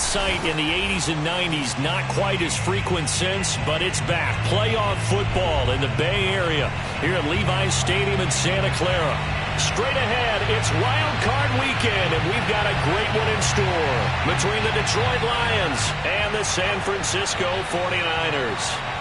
sight in the 80s and 90s. Not quite as frequent since, but it's back. Playoff football in the Bay Area here at Levi's Stadium in Santa Clara. Straight ahead, it's Wild Card Weekend, and we've got a great one in store between the Detroit Lions and the San Francisco 49ers.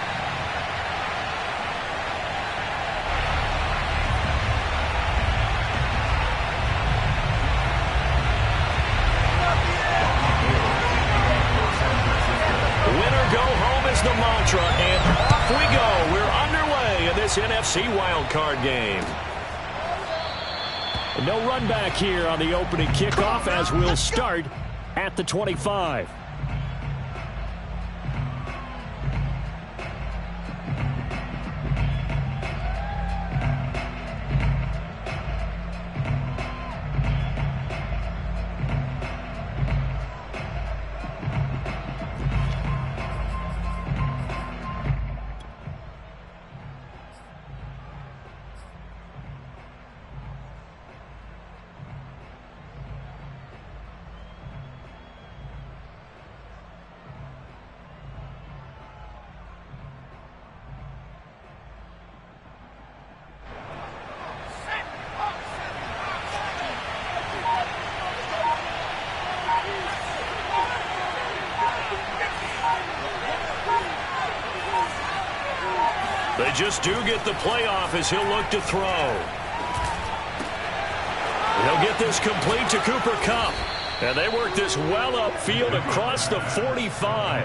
The mantra, and off we go. We're underway in this NFC wildcard game. No run back here on the opening kickoff as we'll start at the 25. They just do get the playoff as he'll look to throw. He'll get this complete to Cooper Kupp. And they work this well upfield across the 45.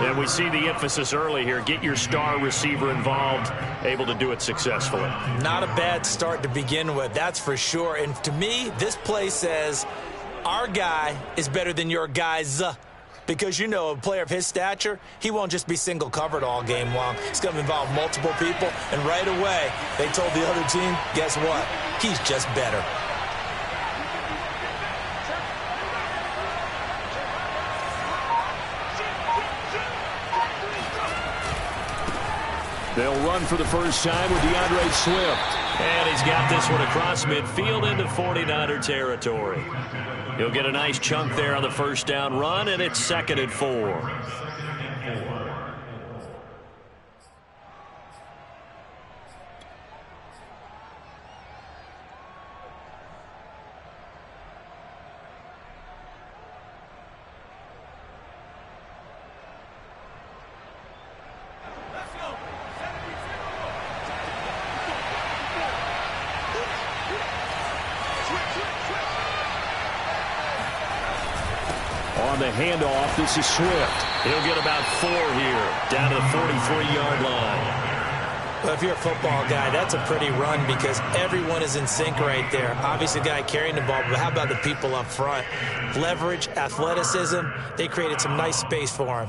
And we see the emphasis early here. Get your star receiver involved, able to do it successfully. Not a bad start to begin with, that's for sure. And to me, this play says our guy is better than your guys. Because, you know, a player of his stature, he won't just be single covered all game long. It's going to involve multiple people. And right away, they told the other team, guess what? He's just better. They'll run for the first time with DeAndre Swift. And he's got this one across midfield into 49er territory. He'll get a nice chunk there on the first down run, and it's 2nd and 4. On the handoff, this is Swift. He'll get about 4 here, down to the 43-yard line. Well, if you're a football guy, that's a pretty run because everyone is in sync right there. Obviously, the guy carrying the ball, but how about the people up front? Leverage, athleticism, they created some nice space for him.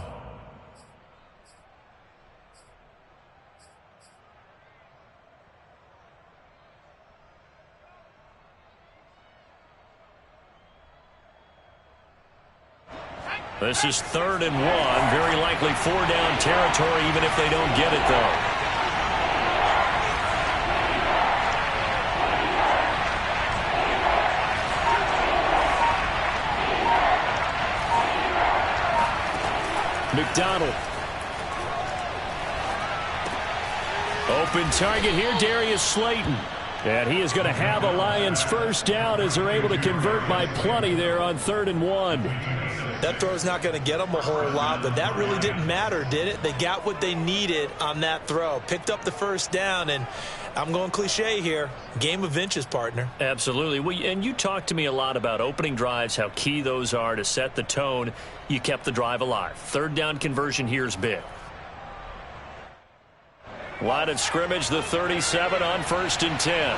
This is 3rd and 1. Very likely 4-down territory, even if they don't get it, though. McDonald. Open target here, Darius Slayton. And he is going to have a Lions first down as they're able to convert by plenty there on 3rd and 1. That throw's not going to get them a whole lot, but that really didn't matter, did it? They got what they needed on that throw. Picked up the first down, and I'm going cliche here. Game of inches, partner. Absolutely. Well, and you talked to me a lot about opening drives, how key those are to set the tone. You kept the drive alive. 3rd down conversion here is big. Line of scrimmage, the 37 on 1st and 10.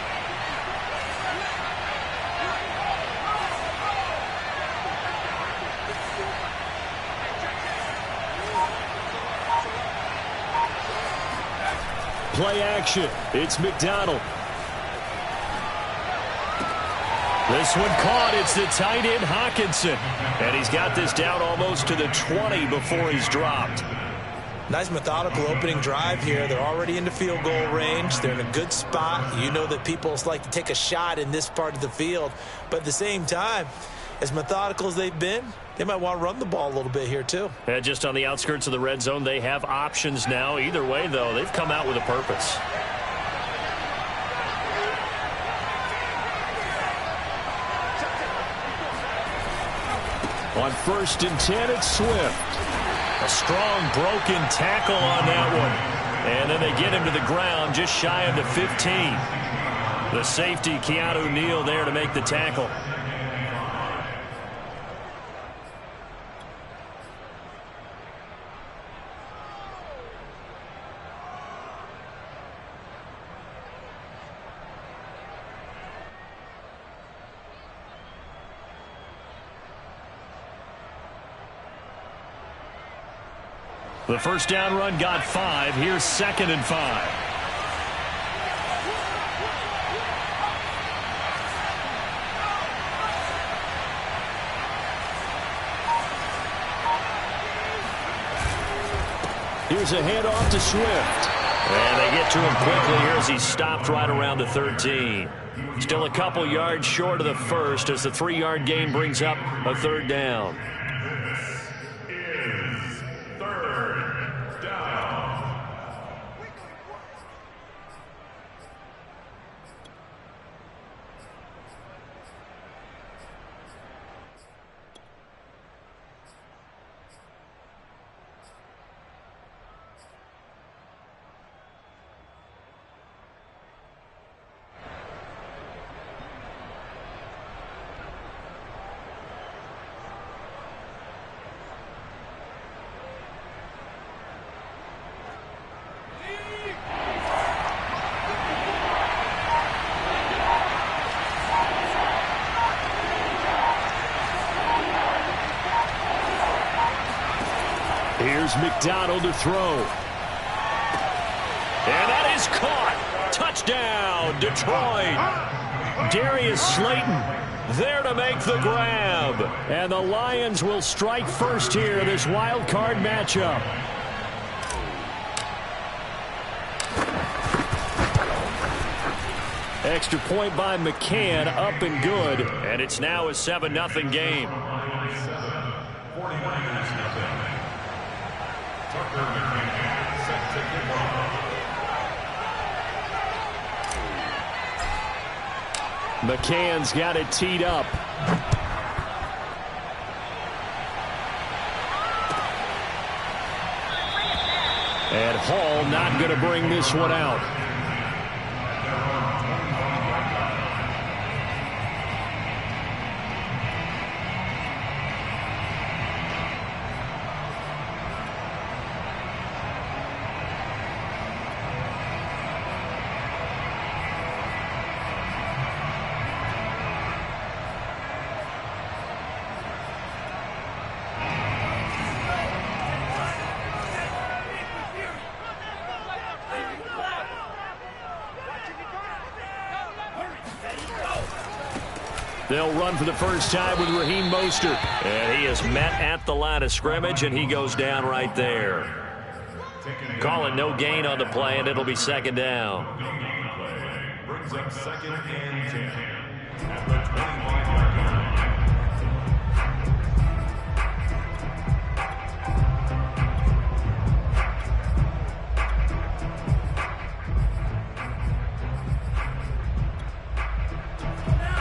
Play action. It's McDonald. This one caught. It's the tight end, Hawkinson. And he's got this down almost to the 20 before he's dropped. Nice methodical opening drive here. They're already into field goal range. They're in a good spot. You know that people like to take a shot in this part of the field. But at the same time, as methodical as they've been, they might want to run the ball a little bit here too. And just on the outskirts of the red zone, they have options now. Either way, though, they've come out with a purpose. On 1st and 10, it's Swift. A strong broken tackle on that one. And then they get him to the ground just shy of the 15. The safety, Keanu Neal, there to make the tackle. The first down run got 5. Here's 2nd and 5. Here's a handoff to Swift. And they get to him quickly here as he stopped right around the 13. Still a couple yards short of the first as the 3-yard gain brings up a 3rd down. Here's McDonald to throw. And that is caught. Touchdown, Detroit. Darius Slayton there to make the grab. And the Lions will strike first here in this wild card matchup. Extra point by McCann, up and good. And it's now a 7-0 game. McCann's got it teed up. And Hall not going to bring this one out. They'll run for the first time with Raheem Mostert. And he is met at the line of scrimmage, and he goes down right there. Call it no gain on the play, and it'll be 2nd down. Brings up 2nd and 10 at the 25-yard line.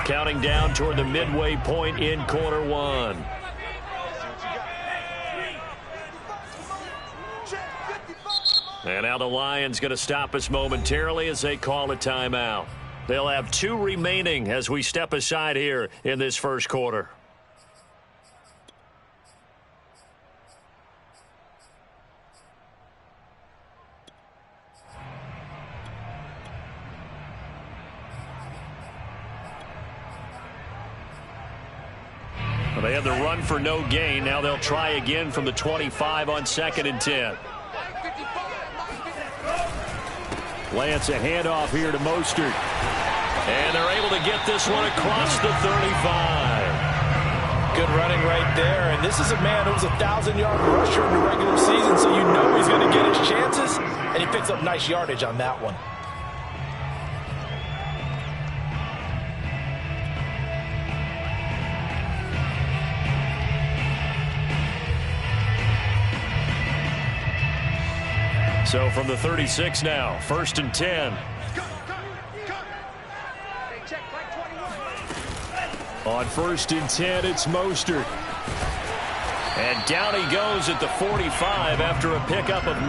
Counting down toward the midway point in quarter 1. And now the Lions going to stop us momentarily as they call a timeout. They'll have 2 remaining as we step aside here in this first quarter. They had the run for no gain. Now they'll try again from the 25 on 2nd and 10. Lance a handoff here to Mostert. And they're able to get this one across the 35. Good running right there. And this is a man who was a 1,000-yard rusher in the regular season, so you know he's going to get his chances. And he picks up nice yardage on that one. So from the 36 now, 1st and 10. On 1st and 10, it's Mostert. And down he goes at the 45 after a pickup of 9.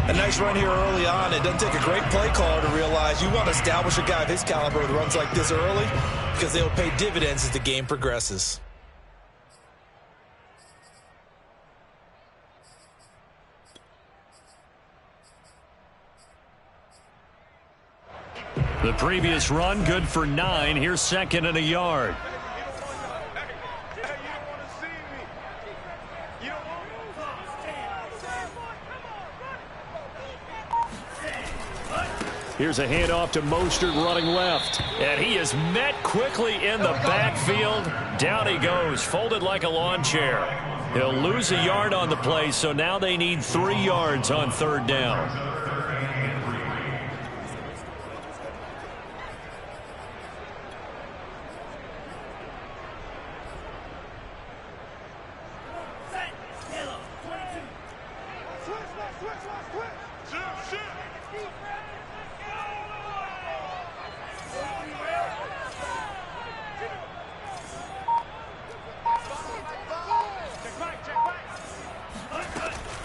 A nice run here early on. It doesn't take a great play caller to realize you want to establish a guy of his caliber with runs like this early because they'll pay dividends as the game progresses. The previous run good for 9. Here's 2nd and a yard. Here's a handoff to Mostert running left. And he is met quickly in the backfield. Down he goes, folded like a lawn chair. He'll lose a yard on the play, so now they need 3 yards on 3rd down.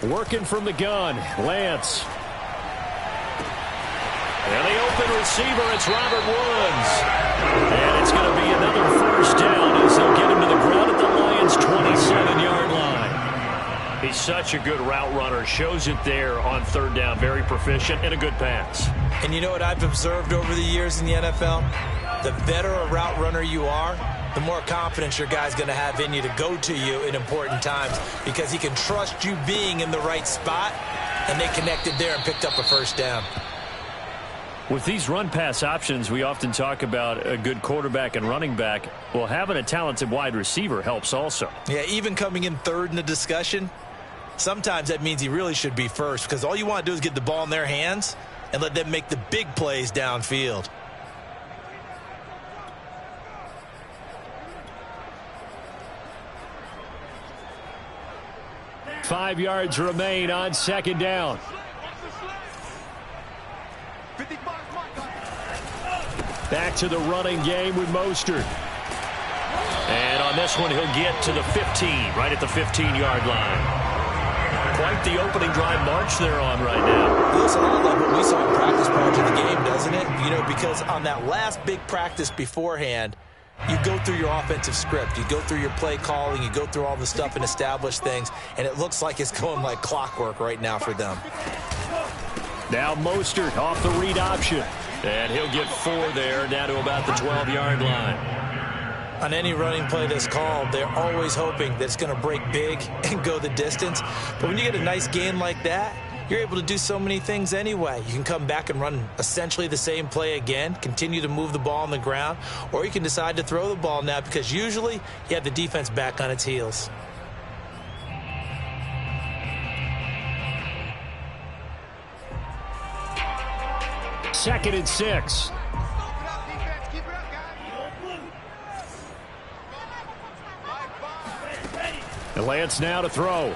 Working from the gun, Lance. And the open receiver, it's Robert Woods. And it's going to be another 1st down as they'll get him to the ground at the Lions' 27-yard line. He's such a good route runner. Shows it there on 3rd down. Very proficient and a good pass. And you know what I've observed over the years in the NFL? The better a route runner you are, the more confidence your guy's going to have in you to go to you in important times because he can trust you being in the right spot, and they connected there and picked up a 1st down. With these run-pass options, we often talk about a good quarterback and running back. Well, having a talented wide receiver helps also. Yeah, even coming in 3rd in the discussion, sometimes that means he really should be 1st because all you want to do is get the ball in their hands and let them make the big plays downfield. 5 yards remain on 2nd down. Back to the running game with Mostert. And on this one, he'll get to the 15, right at the 15-yard line. Quite the opening drive march they're on right now. Looks a lot like what we saw in practice prior to the game, doesn't it? You know, because on that last big practice beforehand, you go through your offensive script. You go through your play calling. You go through all the stuff and establish things. And it looks like it's going like clockwork right now for them. Now Mostert off the read option. And he'll get 4 there, down to about the 12-yard line. On any running play that's called, they're always hoping that it's going to break big and go the distance. But when you get a nice gain like that, you're able to do so many things anyway. You can come back and run essentially the same play again, continue to move the ball on the ground, or you can decide to throw the ball now because usually you have the defense back on its heels. Second and 6. And Lance now to throw.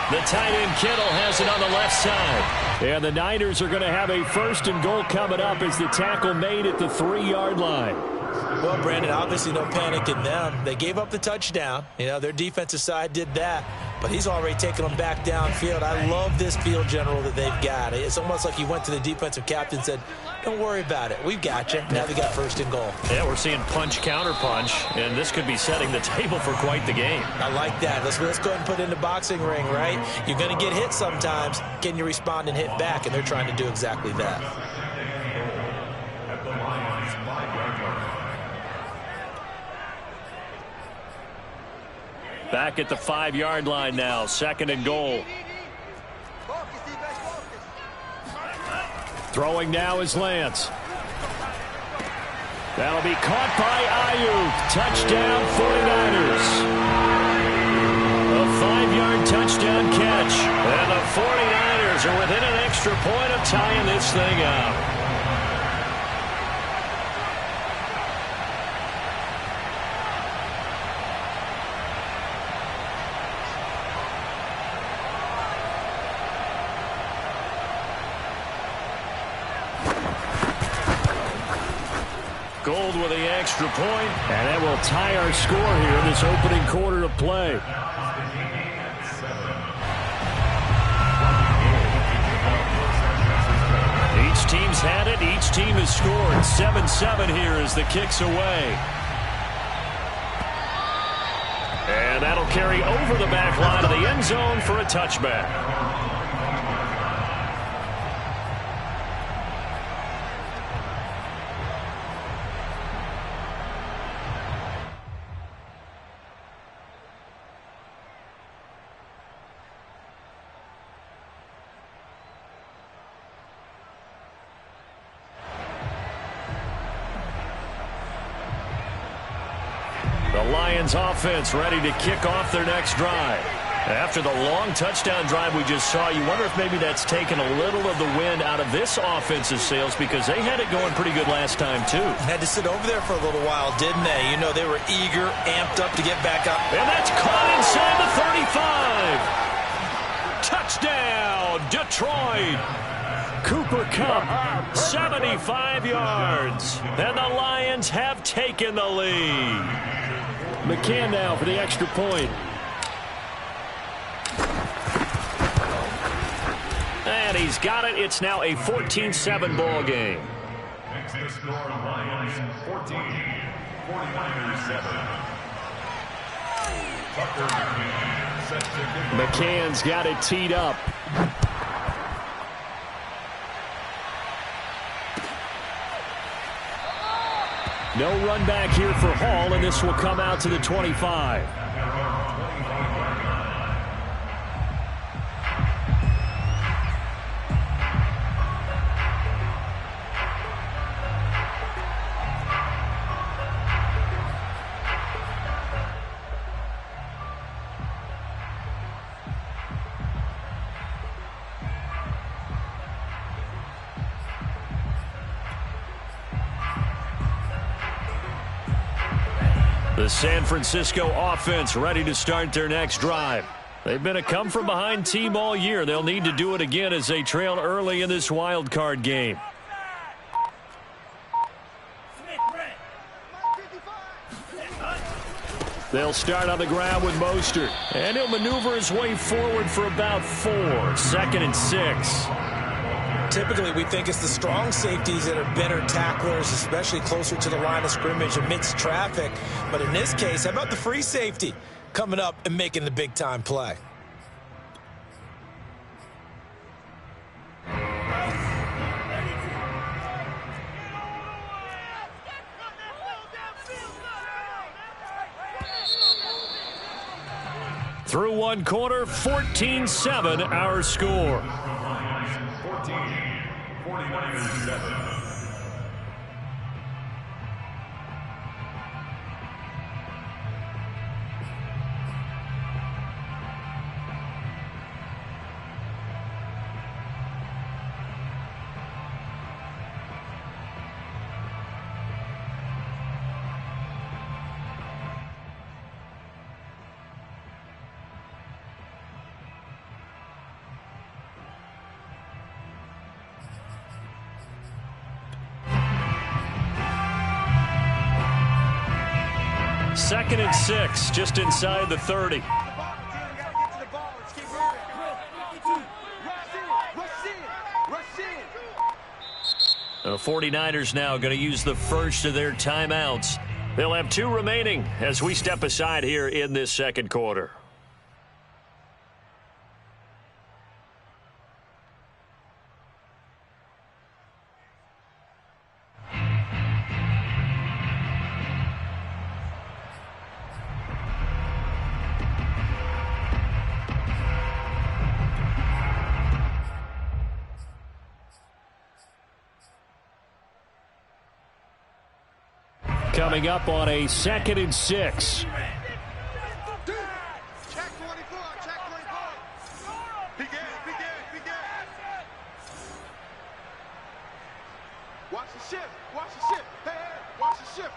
The tight end Kittle has it on the left side. And the Niners are going to have a 1st and goal coming up as the tackle made at the 3-yard line. Well, Brandon, obviously no panic in them. They gave up the touchdown. You know, their defensive side did that. But he's already taken them back downfield. I love this field general that they've got. It's almost like he went to the defensive captain and said, don't worry about it. We've got you. Now they got 1st and goal. Yeah, we're seeing punch, counter punch, and this could be setting the table for quite the game. I like that. Let's go ahead and put it in the boxing ring, right? You're going to get hit sometimes. Can you respond and hit back? And they're trying to do exactly that. Back at the 5-yard line now, 2nd and goal. Throwing now is Lance. That'll be caught by Ayuk. Touchdown 49ers. A 5-yard touchdown catch. And the 49ers are within an extra point of tying this thing up. Gold with the extra point, and that will tie our score here in this opening quarter of play. Each team's had it. Each team has scored. 7-7 here as the kick's away. And that'll carry over the back line of the end zone for a touchback. The Lions offense ready to kick off their next drive. After the long touchdown drive we just saw, you wonder if maybe that's taken a little of the wind out of this offense's sails, because they had it going pretty good last time too. Had to sit over there for a little while, didn't they? You know, they were eager, amped up to get back up. And that's caught inside the 35. Touchdown, Detroit. Cooper Kupp, 75 yards. And the Lions have taken the lead. McCann now for the extra point. And he's got it. It's now a 14-7 ball game. Next to score, Lions 14, 49ers 7. Tucker McCann set to kick. McCann's got it teed up. No run back here for Hall, and this will come out to the 25. The San Francisco offense ready to start their next drive. They've been a come-from-behind team all year. They'll need to do it again as they trail early in this wild card game. They'll start on the ground with Mostert, and he'll maneuver his way forward for about 4. 2nd and 6. Typically, we think it's the strong safeties that are better tacklers, especially closer to the line of scrimmage amidst traffic. But in this case, how about the free safety coming up and making the big-time play? Through one quarter, 14-7 our score. 49ers 7. Second and 6, just inside the 30. The 49ers now going to use the first of their timeouts. They'll have 2 remaining as we step aside here in this second quarter. Coming up on a 2nd and 6. Check 24, check 24. Begin. Watch the shift, hey, watch the shift.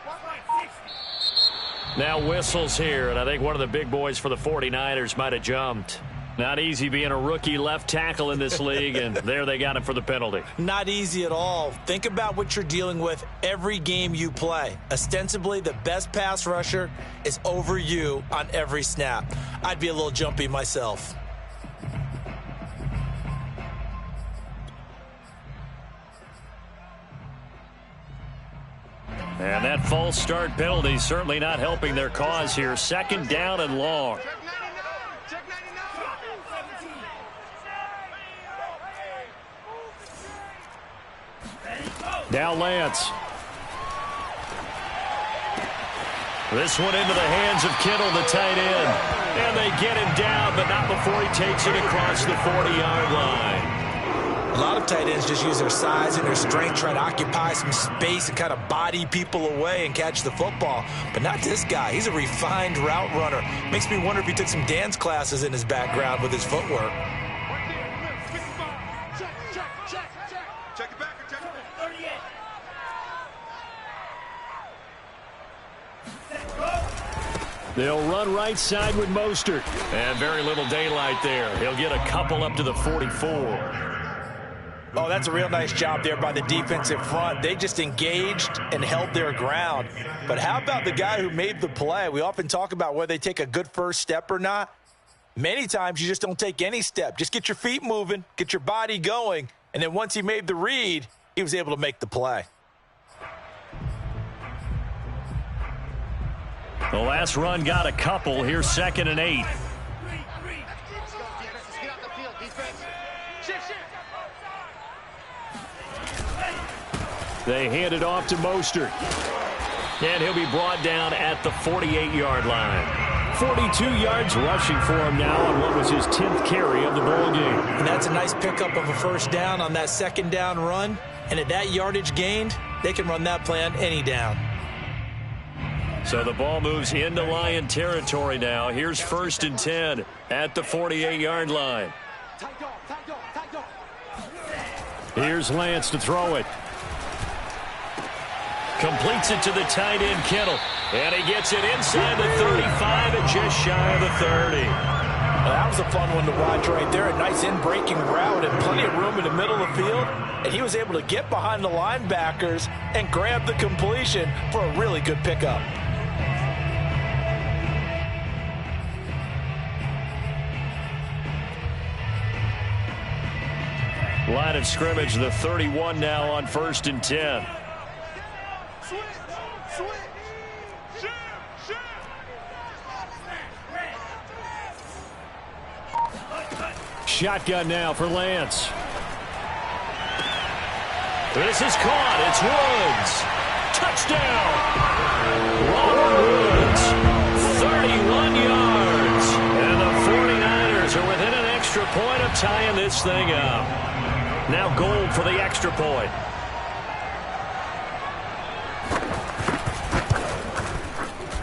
Now whistles here, and I think one of the big boys for the 49ers might have jumped. Not easy being a rookie left tackle in this league, and there they got him for the penalty. Not easy at all. Think about what you're dealing with every game you play. Ostensibly, the best pass rusher is over you on every snap. I'd be a little jumpy myself. And that false start penalty certainly not helping their cause here. Second down and long. Check 99. Now Lance. This one into the hands of Kittle, the tight end. And they get him down, but not before he takes it across the 40-yard line. A lot of tight ends just use their size and their strength, try to occupy some space and kind of body people away and catch the football. But not this guy. He's a refined route runner. Makes me wonder if he took some dance classes in his background with his footwork. Check it back. Check it back. 38. They'll run right side with Mostert. And very little daylight there. He'll get a couple up to the 44. Oh, that's a real nice job there by the defensive front. They just engaged and held their ground. But how about the guy who made the play? We often talk about whether they take a good first step or not. Many times you just don't take any step. Just get your feet moving, get your body going, and then once he made the read, he was able to make the play. The last run got a couple. Here's 2nd and 8. They hand it off to Mostert. And he'll be brought down at the 48-yard line. 42 yards rushing for him now on what was his 10th carry of the ball game. And that's a nice pickup of a first down on that second down run. And at that yardage gained, they can run that play on any down. So the ball moves into Lion territory now. Here's 1st and 10 at the 48-yard line. Here's Lance to throw it. Completes it to the tight end, Kittle. And he gets it inside the 35 and just shy of the 30. Well, that was a fun one to watch right there. A nice in-breaking route and plenty of room in the middle of the field. And he was able to get behind the linebackers and grab the completion for a really good pickup. Line of scrimmage, the 31 now on 1st and 10. Shotgun now for Lance. This is caught. It's Woods. Touchdown. Robert Woods. 31 yards. And the 49ers are within an extra point of tying this thing up. Now Gold for the extra point.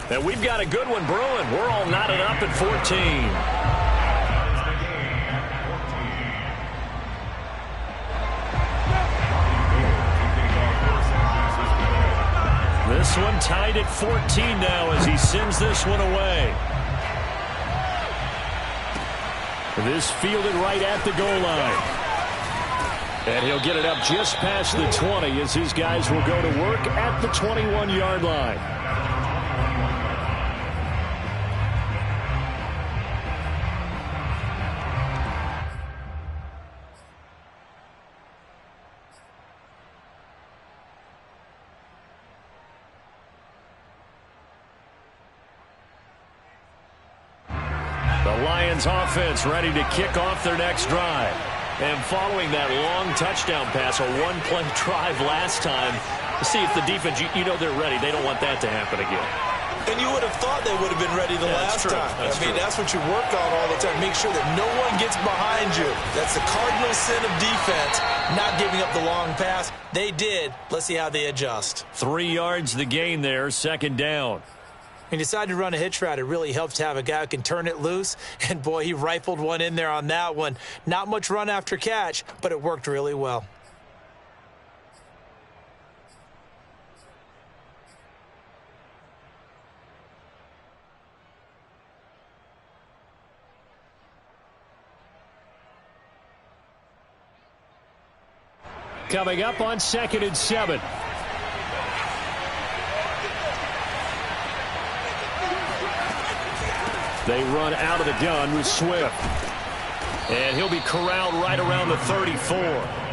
And we've got a good one brewing. We're all knotted up at 14. This one tied at 14 now as he sends this one away. This fielded right at the goal line. And he'll get it up just past the 20 as his guys will go to work at the 21-yard line. The Lions offense ready to kick off their next drive. And following that long touchdown pass, a one-play drive last time, see if the defense, you know they're ready. They don't want that to happen again. And you would have thought they would have been ready the last time. That's what you work on all the time. Make sure that no one gets behind you. That's the cardinal sin of defense, not giving up the long pass. They did. Let's see how they adjust. 3 yards the gain there, 2nd down. He decided to run a hitch route. It really helps to have a guy who can turn it loose. And, boy, he rifled one in there on that one. Not much run after catch, but it worked really well. Coming up on 2nd and 7. They run out of the gun with Swift. And he'll be corralled right around the 34.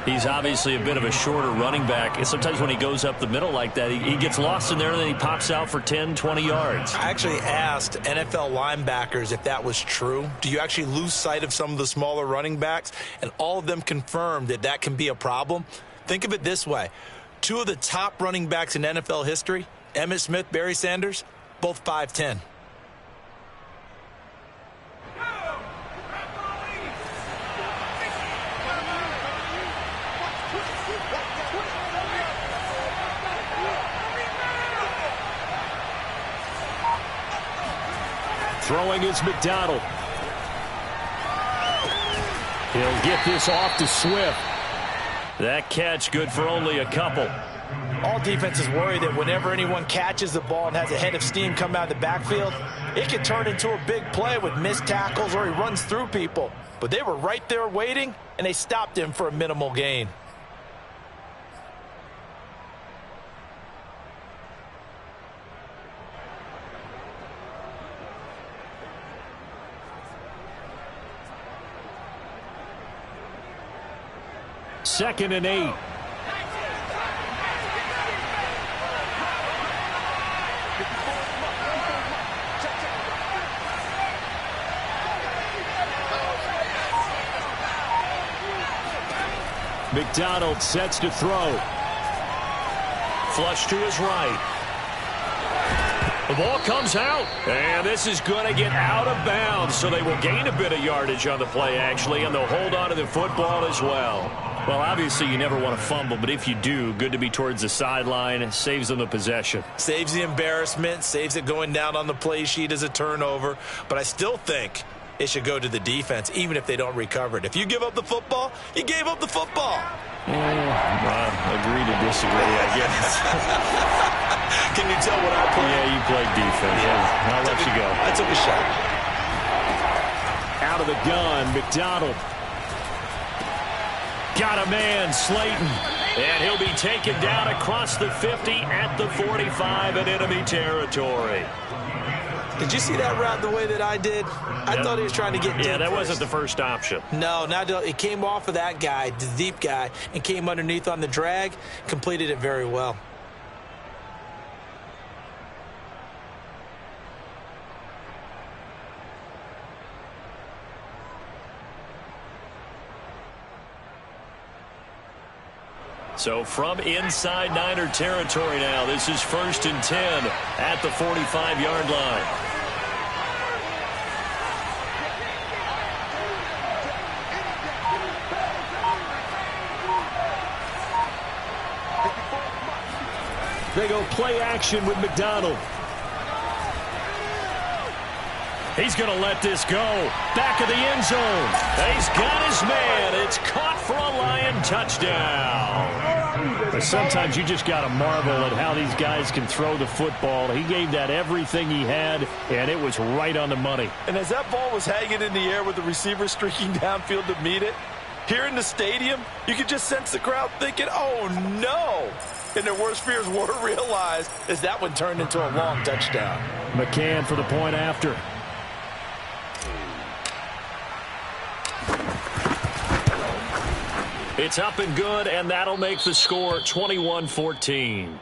He's obviously a bit of a shorter running back. And sometimes when he goes up the middle like that, he gets lost in there and then he pops out for 10, 20 yards. I actually asked NFL linebackers if that was true. Do you actually lose sight of some of the smaller running backs? And all of them confirmed that that can be a problem. Think of it this way. 2 of the top running backs in NFL history, Emmitt Smith, Barry Sanders, both 5'10". Throwing is McDonald. He'll get this off to Swift. That catch good for only a couple. All defenses worry that whenever anyone catches the ball and has a head of steam come out of the backfield, it can turn into a big play with missed tackles or he runs through people. But they were right there waiting, and they stopped him for a minimal gain. Second and 8. McDonald sets to throw. Flush to his right. The ball comes out, and this is going to get out of bounds, so they will gain a bit of yardage on the play, actually, and they'll hold on to the football as well. Well, obviously, you never want to fumble, but if you do, good to be towards the sideline. Saves them the possession. Saves the embarrassment, saves it going down on the play sheet as a turnover. But I still think it should go to the defense, even if they don't recover it. If you give up the football, you gave up the football. Agree to disagree, I guess. Can you tell what I played? Yeah, you played defense. Yeah. I'll let you go. I took a shot. Out of the gun, McDonald. Got a man, Slayton. And he'll be taken down across the 50 at the 45 in enemy territory. Did you see that route the way that I did? I thought he was trying to get deep. Yeah, that first. wasn't the first option. No, it came off of that guy, the deep guy, and came underneath on the drag, completed it very well. So from inside Niner territory now, this is 1st and 10 at the 45-yard line. They go play action with McDonald. He's going to let this go. Back of the end zone. He's got his man. It's caught for a Lion touchdown. But sometimes you just got to marvel at how these guys can throw the football. He gave that everything he had, and it was right on the money. And as that ball was hanging in the air with the receiver streaking downfield to meet it, here in the stadium, you could just sense the crowd thinking, oh, no. And their worst fears were realized as that one turned into a long touchdown. McCann for the point after. It's up and good, and that'll make the score 21-14.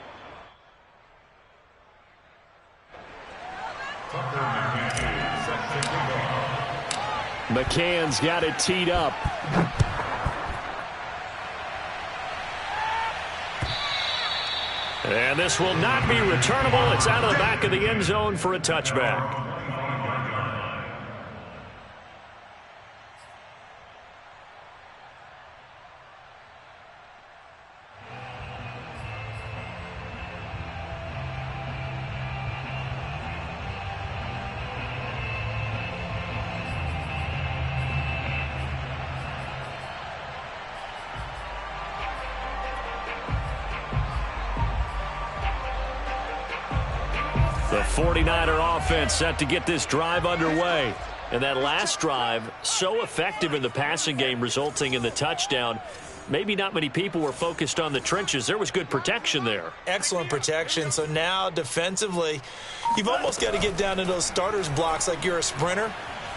McCann's got it teed up. And this will not be returnable. It's out of the back of the end zone for a touchback. The 49er offense set to get this drive underway. And that last drive, so effective in the passing game, resulting in the touchdown. maybe not many people were focused on the trenches. There was good protection there. Excellent protection. So now defensively, you've almost got to get down to those starters blocks like you're a sprinter.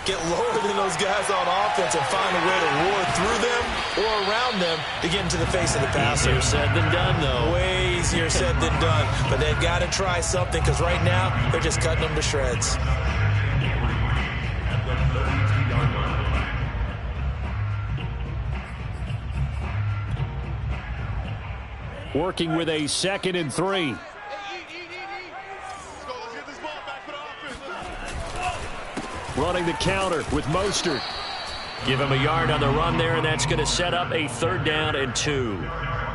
Get lower than those guys on offense and find a way to roar through them or around them to get into the face of the passer. Easier said than done, though. Way easier said than done. But they've got to try something because right now they're just cutting them to shreds. Working with a 2nd and 3. Running the counter with Mostert. Give him a yard on the run there, and that's going to set up a 3rd down and 2.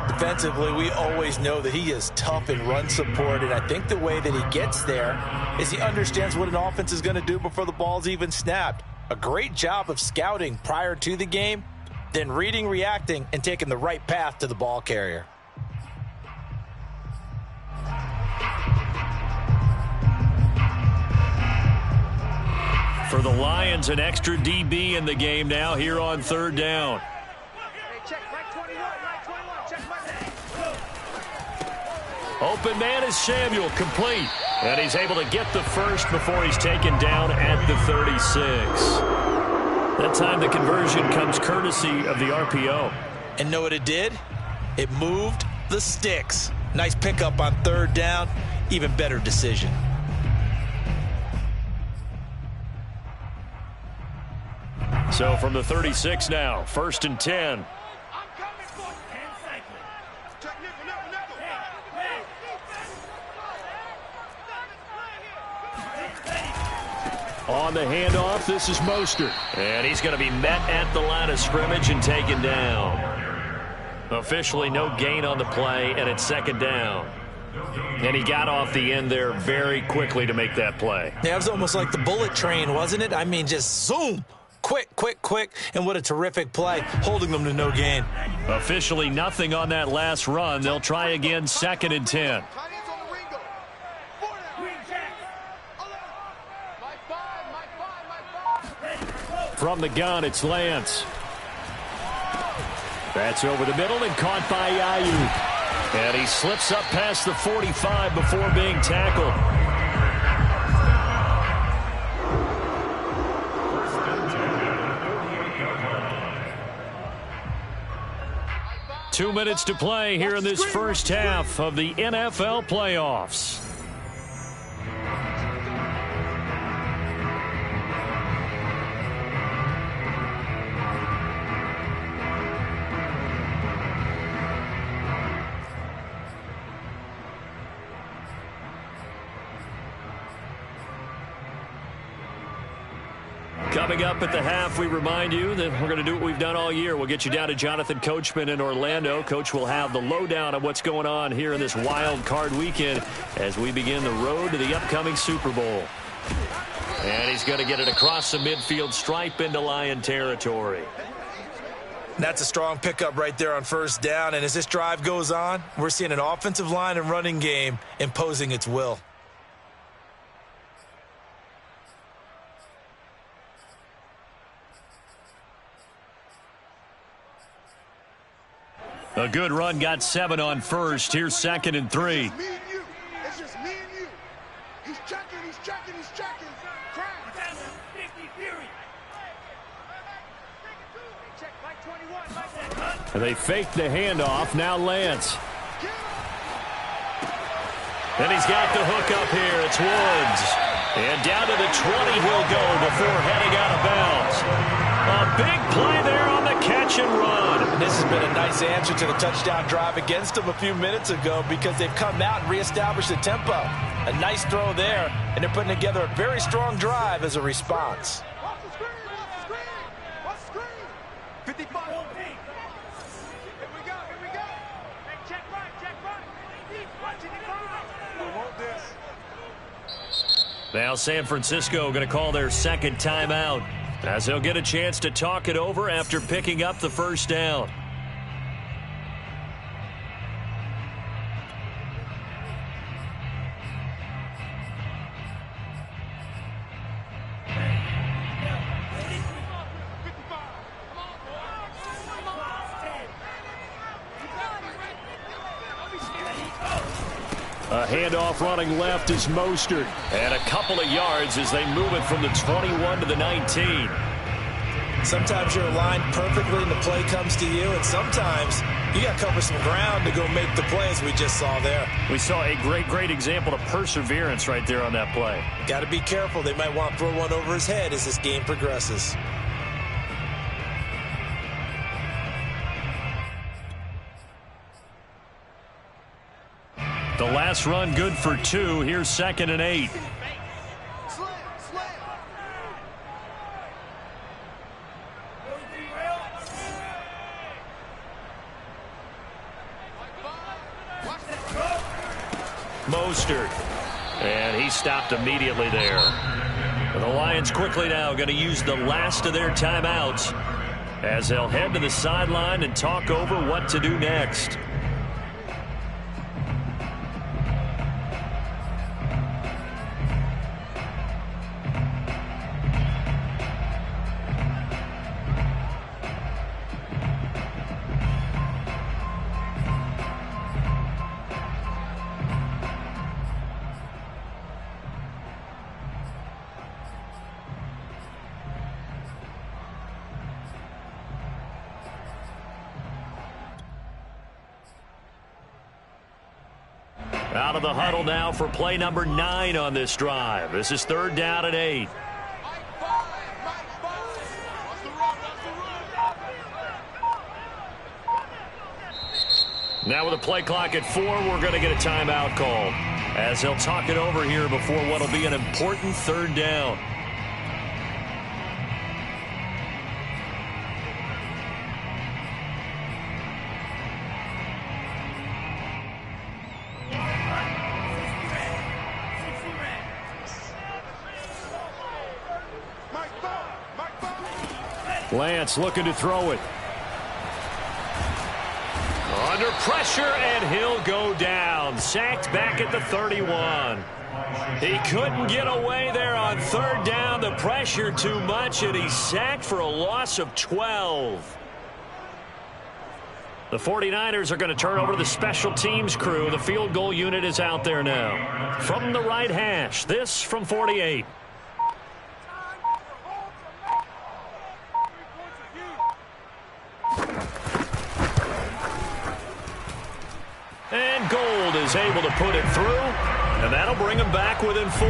Defensively, we always know that he is tough in run support, and I think the way that he gets there is he understands what an offense is going to do before the ball's even snapped. A great job of scouting prior to the game, then reading, reacting, and taking the right path to the ball carrier. For the Lions, an extra DB in the game now here on 3rd down. Open man is Samuel, complete. And he's able to get the first before he's taken down at the 36. That time the conversion comes courtesy of the RPO. And know what it did? It moved the sticks. Nice pickup on 3rd down. Even better decision. So from the 36 now, 1st and 10. On the handoff, this is Mostert. And he's going to be met at the line of scrimmage and taken down. Officially no gain on the play, and it's 2nd down. And he got off the end there very quickly to make that play. Yeah, it was almost like the bullet train, wasn't it? I mean, just zoom. Quick, quick, quick, and what a terrific play, holding them to no gain. Officially nothing on that last run. They'll try again, 2nd and 10. From the gun, it's Lance. That's over the middle and caught by Ayuk. And he slips up past the 45 before being tackled. 2 minutes to play here in this first half of the NFL playoffs. Coming up at the half, we remind you that we're going to do what we've done all year. We'll get you down to Jonathan Coachman in Orlando. Coach will have the lowdown of what's going on here in this wild card weekend as we begin the road to the upcoming Super Bowl. And he's going to get it across the midfield stripe into Lion territory. That's a strong pickup right there on 1st down. And as this drive goes on, we're seeing an offensive line and running game imposing its will. A good run, got 7 on 1st. Here's 2nd and 3. It's just me and you. He's checking, he's checking, he's checking. They fake the handoff. Now Lance. And he's got the hook up here. It's Woods. And down to the 20 he'll go before heading out of bounds. A big play there on the catch and run. And this has been a nice answer to the touchdown drive against them a few minutes ago because they've come out and reestablished the tempo. A nice throw there, and they're putting together a very strong drive as a response. Watch the screen, watch the screen, watch the screen. 55. Here we go, here we go. Hey, check right. Watch it, we want this. Now San Francisco going to call their 2nd timeout as they'll get a chance to talk it over after picking up the 1st down. Handoff running left is Mostert. And a couple of yards as they move it from the 21 to the 19. Sometimes you're aligned perfectly and the play comes to you, and sometimes you got to cover some ground to go make the play, as we just saw there. We saw a great example of perseverance right there on that play. Got to be careful. They might want to throw one over his head as this game progresses. The last run good for 2. Here's 2nd and 8. Mostert. And he stopped immediately there. And the Lions quickly now going to use the last of their timeouts as they'll head to the sideline and talk over what to do next. Out of the huddle now for play number 9 on this drive. This is 3rd down and 8. Now with the play clock at 4, we're going to get a timeout called as they'll talk it over here before what will be an important 3rd down. Lance looking to throw it. Under pressure, and he'll go down. Sacked back at the 31. He couldn't get away there on 3rd down. The pressure too much, and he's sacked for a loss of 12. The 49ers are going to turn over to the special teams crew. The field goal unit is out there now. From the right hash, this from 48. And Gold is able to put it through, and that'll bring him back within 4.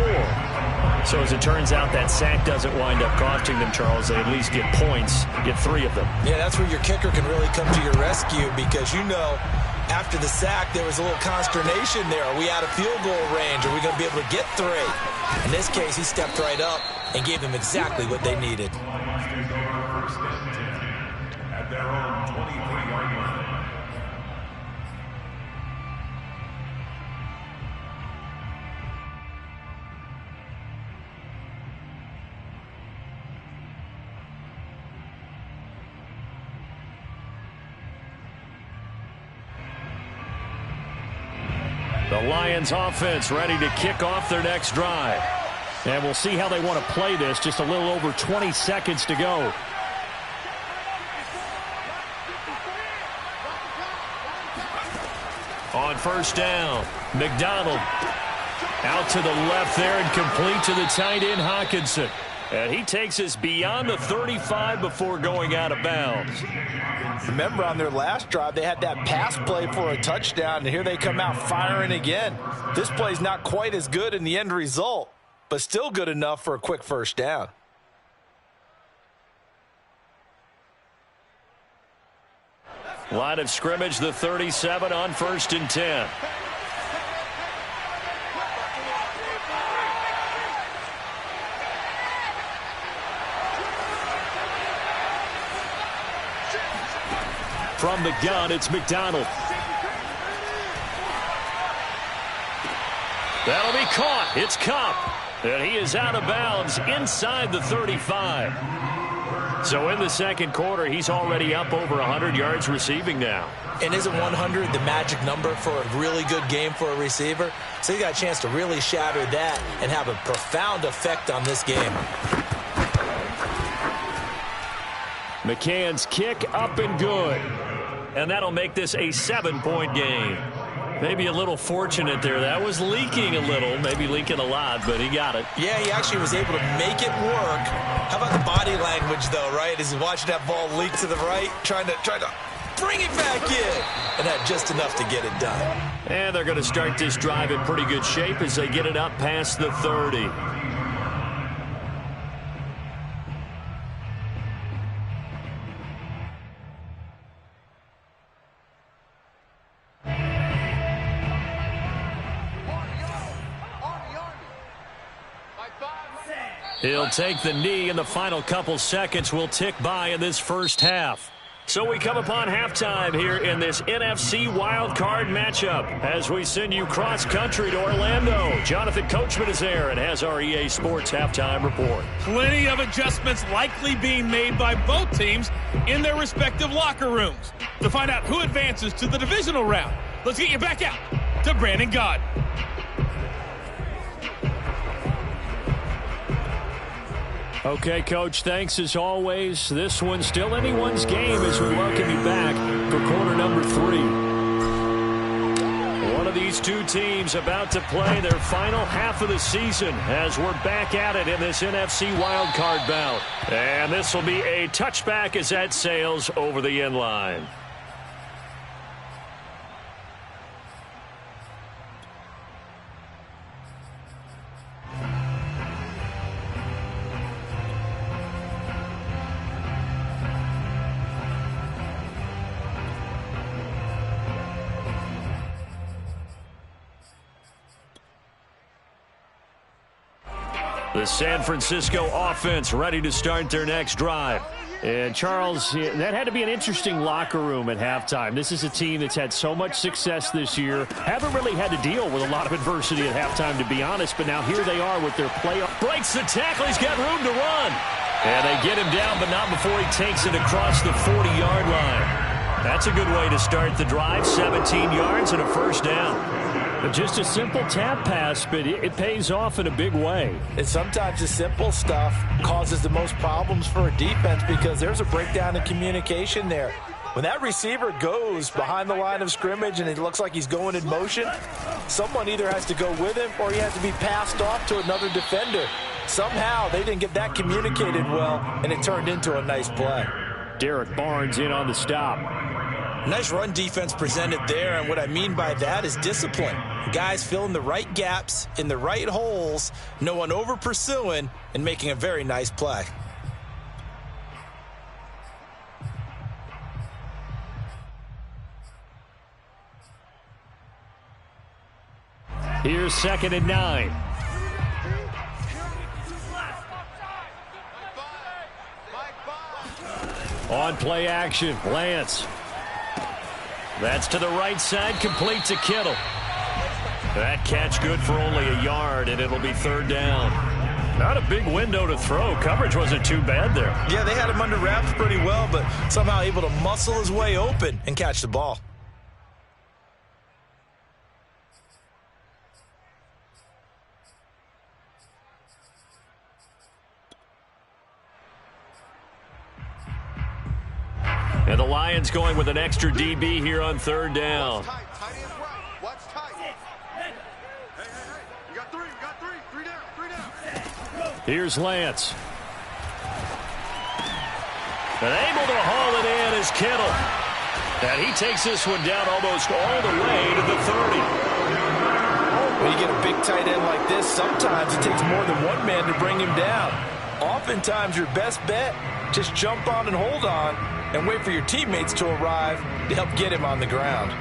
So as it turns out, that sack doesn't wind up costing them, Charles. They at least get points, get 3 of them. Yeah, that's where your kicker can really come to your rescue because, you know, after the sack, there was a little consternation there. Are we out of field goal range? Are we going to be able to get 3? In this case, he stepped right up and gave them exactly what they needed. At their own 23-yard line. The Lions offense ready to kick off their next drive. And we'll see how they want to play this. Just a little over 20 seconds to go. On 1st down, McDonald out to the left there and complete to the tight end Hawkinson. And he takes us beyond the 35 before going out of bounds. Remember, on their last drive, they had that pass play for a touchdown, and here they come out firing again. This play's not quite as good in the end result, but still good enough for a quick 1st down. Line of scrimmage, the 37 on 1st and 10. From the gun, it's McDonald. That'll be caught. It's Cup. And he is out of bounds inside the 35. So in the 2nd quarter, he's already up over 100 yards receiving now. And isn't 100 the magic number for a really good game for a receiver? So he got a chance to really shatter that and have a profound effect on this game. McCann's kick up and good. And that'll make this a 7-point game. Maybe a little fortunate there. That was leaking a little, maybe leaking a lot, but he got it. Yeah, he actually was able to make it work. How about the body language, though, right? As he's watching that ball leak to the right, trying to bring it back in. And had just enough to get it done. And they're going to start this drive in pretty good shape as they get it up past the 30. He'll take the knee, and the final couple seconds will tick by in this first half. So we come upon halftime here in this NFC wildcard matchup as we send you cross-country to Orlando. Jonathan Coachman is there and has our EA Sports halftime report. Plenty of adjustments likely being made by both teams in their respective locker rooms. To find out who advances to the divisional round, let's get you back out to Brandon Gaudin. Okay, Coach, thanks as always. This one's still anyone's game as we welcome you back for quarter number 3. One of these two teams about to play their final half of the season as we're back at it in this NFC wildcard bout. And this will be a touchback as that sails over the end line. The San Francisco offense ready to start their next drive. And, Charles, that had to be an interesting locker room at halftime. This is a team that's had so much success this year. Haven't really had to deal with a lot of adversity at halftime, to be honest. But now here they are with their playoff. Breaks the tackle. He's got room to run. And they get him down, but not before he takes it across the 40-yard line. That's a good way to start the drive. 17 yards and a first down. Just a simple tap pass, but it pays off in a big way. And sometimes the simple stuff causes the most problems for a defense because there's a breakdown in communication there. When that receiver goes behind the line of scrimmage and it looks like he's going in motion, someone either has to go with him or he has to be passed off to another defender. Somehow they didn't get that communicated well, and it turned into a nice play. Derek Barnes in on the stop. Nice run defense presented there, and what I mean by that is discipline. Guys filling the right gaps in the right holes, no one over pursuing, and making a very nice play. Here's 2nd and 9. On play action, Lance. That's to the right side, complete to Kittle. That catch good for only a yard, and it'll be 3rd down. Not a big window to throw. Coverage wasn't too bad there. Yeah, they had him under wraps pretty well, but somehow able to muscle his way open and catch the ball. And the Lions going with an extra DB here on 3rd down. Tight end right. Watch tight. Hey. You got three. Three down. Here's Lance. And able to haul it in is Kittle. And he takes this one down almost all the way to the 30. When you get a big tight end like this, sometimes it takes more than one man to bring him down. Oftentimes your best bet, just jump on and hold on and wait for your teammates to arrive to help get him on the ground.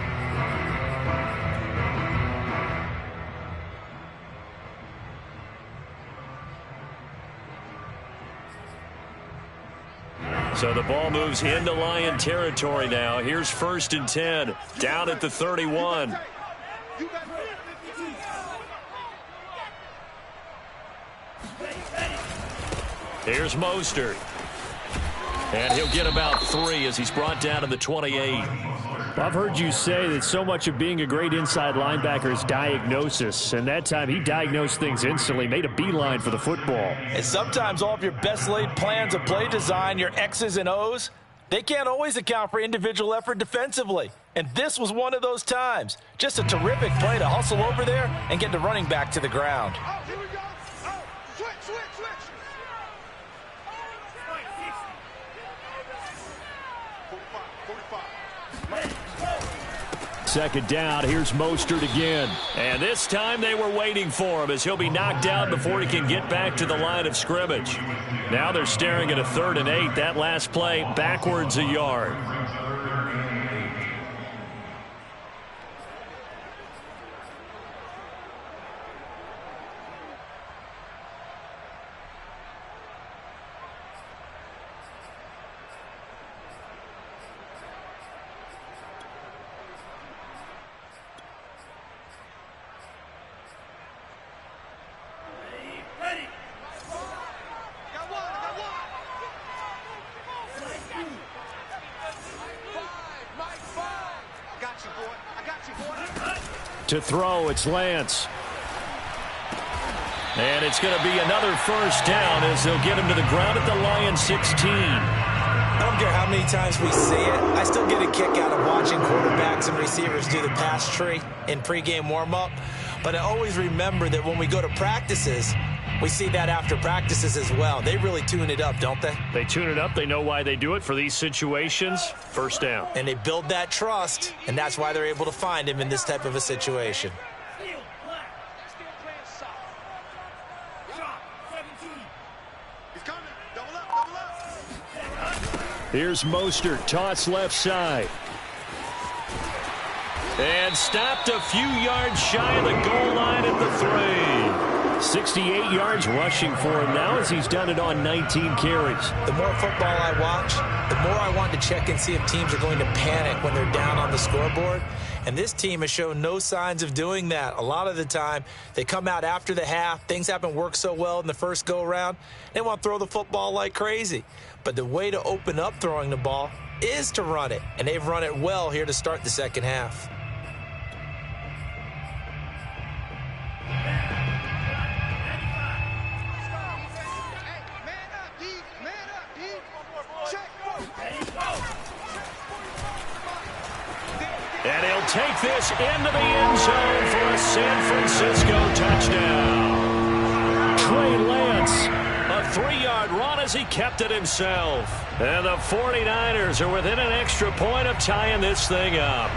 So the ball moves into Lion territory now. Here's 1st and 10, down at the 31. Here's Mostert. And he'll get about 3 as he's brought down to the 28. I've heard you say that so much of being a great inside linebacker is diagnosis. And that time he diagnosed things instantly, made a beeline for the football. And sometimes all of your best laid plans of play design, your X's and O's, they can't always account for individual effort defensively. And this was one of those times. Just a terrific play to hustle over there and get the running back to the ground. Oh, here we go. Oh, switch. 45. Second down, here's Mostert again. And this time they were waiting for him as he'll be knocked out before he can get back to the line of scrimmage. Now they're staring at a 3rd and 8. That last play backwards a yard. To throw, it's Lance. And it's going to be another first down as they'll get him to the ground at the Lions 16. I don't care how many times we see it. I still get a kick out of watching quarterbacks and receivers do the pass tree in pregame warm-up. But I always remember that when we go to practices, we see that after practices as well. They really tune it up, don't they? They tune it up. They know why they do it for these situations. First down. And they build that trust, and that's why they're able to find him in this type of a situation. Here's Mostert, toss left side. And stopped a few yards shy of the goal line at the 3. 68 yards rushing for him now as he's done it on 19 carries. The more football I watch, the more I want to check and see if teams are going to panic when they're down on the scoreboard. And this team has shown no signs of doing that. A lot of the time, they come out after the half. Things haven't worked so well in the first go-around. They want to throw the football like crazy. But the way to open up throwing the ball is to run it. And they've run it well here to start the second half. And he'll take this into the end zone for a San Francisco touchdown. Trey Lance, a 3-yard run as he kept it himself. And the 49ers are within an extra point of tying this thing up.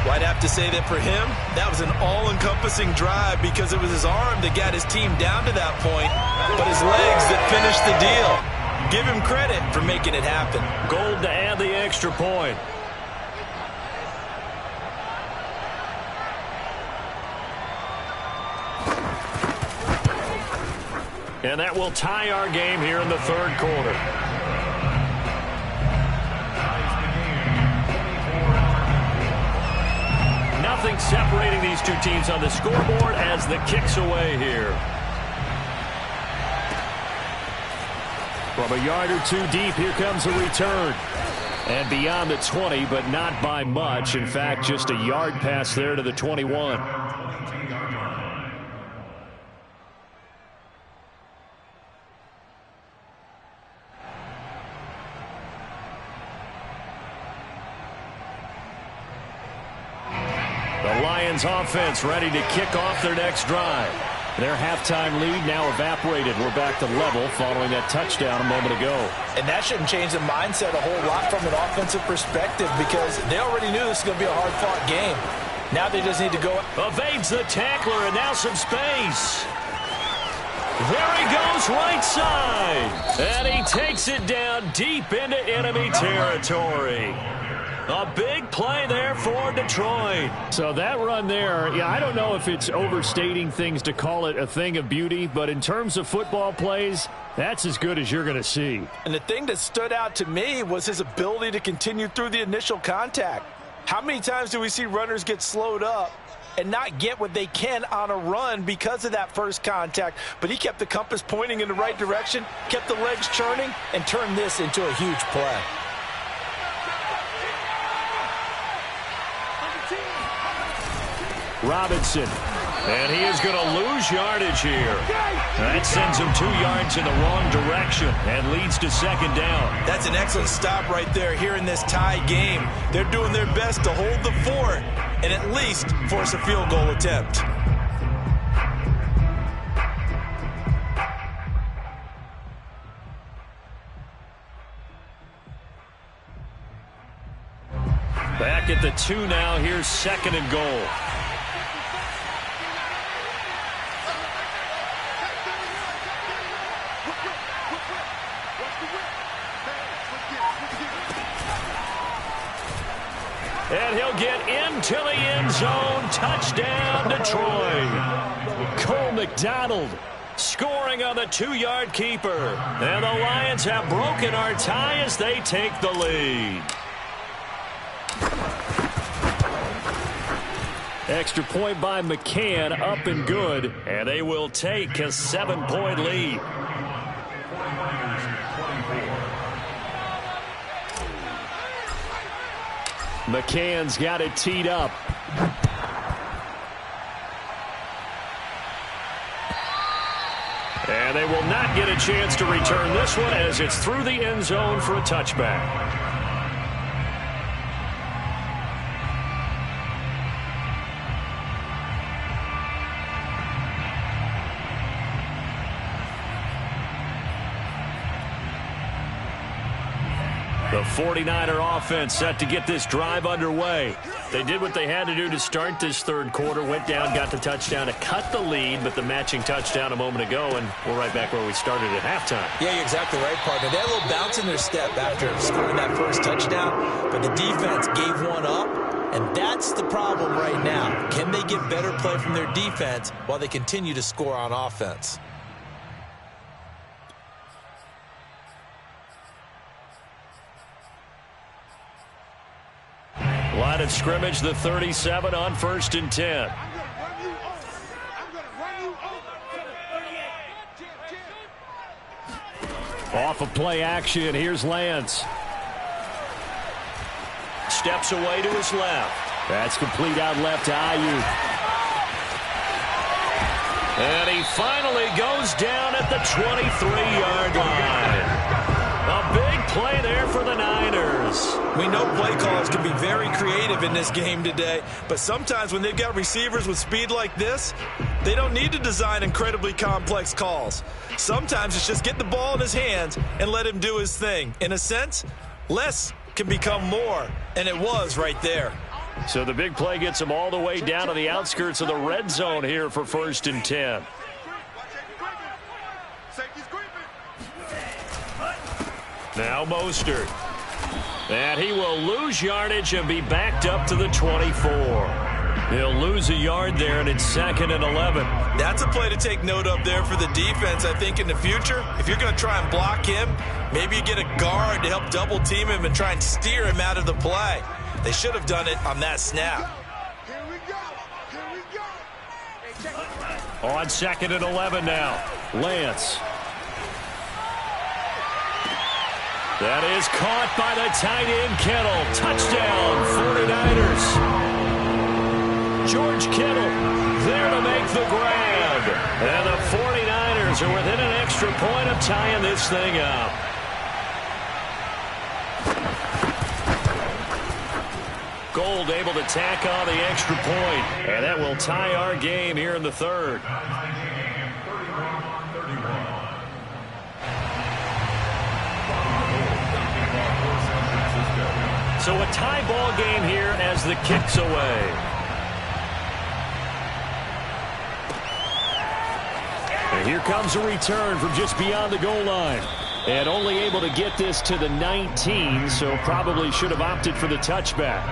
Well, I'd have to say that for him, that was an all-encompassing drive because it was his arm that got his team down to that point, but his legs that finished the deal. Give him credit for making it happen. Gold to add the extra point. And that will tie our game here in the third quarter. Nothing separating these two teams on the scoreboard as the kick's away here. From a yard or two deep, here comes a return. And beyond the 20, but not by much. In fact, just a yard pass there to the 21. The Lions offense ready to kick off their next drive. Their halftime lead now evaporated. We're back to level following that touchdown a moment ago. And that shouldn't change the mindset a whole lot from an offensive perspective because they already knew this was going to be a hard-fought game. Now they just need to go. Evades the tackler and now some space. There he goes right side. And he takes it down deep into enemy territory. A big play there for Detroit. So that run there, yeah, I don't know if it's overstating things to call it a thing of beauty, but in terms of football plays, that's as good as you're going to see. And the thing that stood out to me was his ability to continue through the initial contact. How many times do we see runners get slowed up and not get what they can on a run because of that first contact? But he kept the compass pointing in the right direction, kept the legs churning, and turned this into a huge play. Robinson And he is going to lose yardage here. That sends him 2 yards in the wrong direction and leads to second down. That's an excellent stop right there here in this tie game. They're doing their best to hold the fort and at least force a field goal attempt. Back at the 2 now. Here's second and goal. And he'll get into the end zone. Touchdown, Detroit. Cole McDonald scoring on the 2-yard keeper. And the Lions have broken our tie as they take the lead. Extra point by McCann, up and good. And they will take a 7-point lead. McCann's got it teed up. And they will not get a chance to return this one as it's through the end zone for a touchback. The 49er offense set to get this drive underway. They did what they had to do to start this third quarter, went down, got the touchdown to cut the lead, but the matching touchdown a moment ago, and we're right back where we started at halftime. Yeah, you're exactly right, partner. They had a little bounce in their step after scoring that first touchdown, but the defense gave one up, and that's the problem right now. Can they get better play from their defense while they continue to score on offense? Line of scrimmage, the 37 on 1st and 10. Off of play action, here's Lance. Steps away to his left. That's complete out left to Ayuk. And he finally goes down at the 23-yard line. A big play there for the Niners. We know play callers can be very creative in this game today, but sometimes when they've got receivers with speed like this, they don't need to design incredibly complex calls. Sometimes it's just get the ball in his hands and let him do his thing. In a sense, less can become more, and it was right there. So the big play gets him all the way down to the outskirts of the red zone here for 1st and 10. Now Mostert. And he will lose yardage and be backed up to the 24. He'll lose a yard there, and it's 2nd and 11. That's a play to take note of there for the defense, I think, in the future. If you're going to try and block him, maybe you get a guard to help double team him and try and steer him out of the play. They should have done it on that snap. Here we go. Here we go. On 2nd and 11 now. Lance. That is caught by the tight end, Kittle. Touchdown, 49ers. George Kittle there to make the grab. And the 49ers are within an extra point of tying this thing up. Gold able to tack on the extra point. And that will tie our game here in the third. So a tie ball game here as the kick's away. And here comes a return from just beyond the goal line. And only able to get this to the 19, so probably should have opted for the touchback.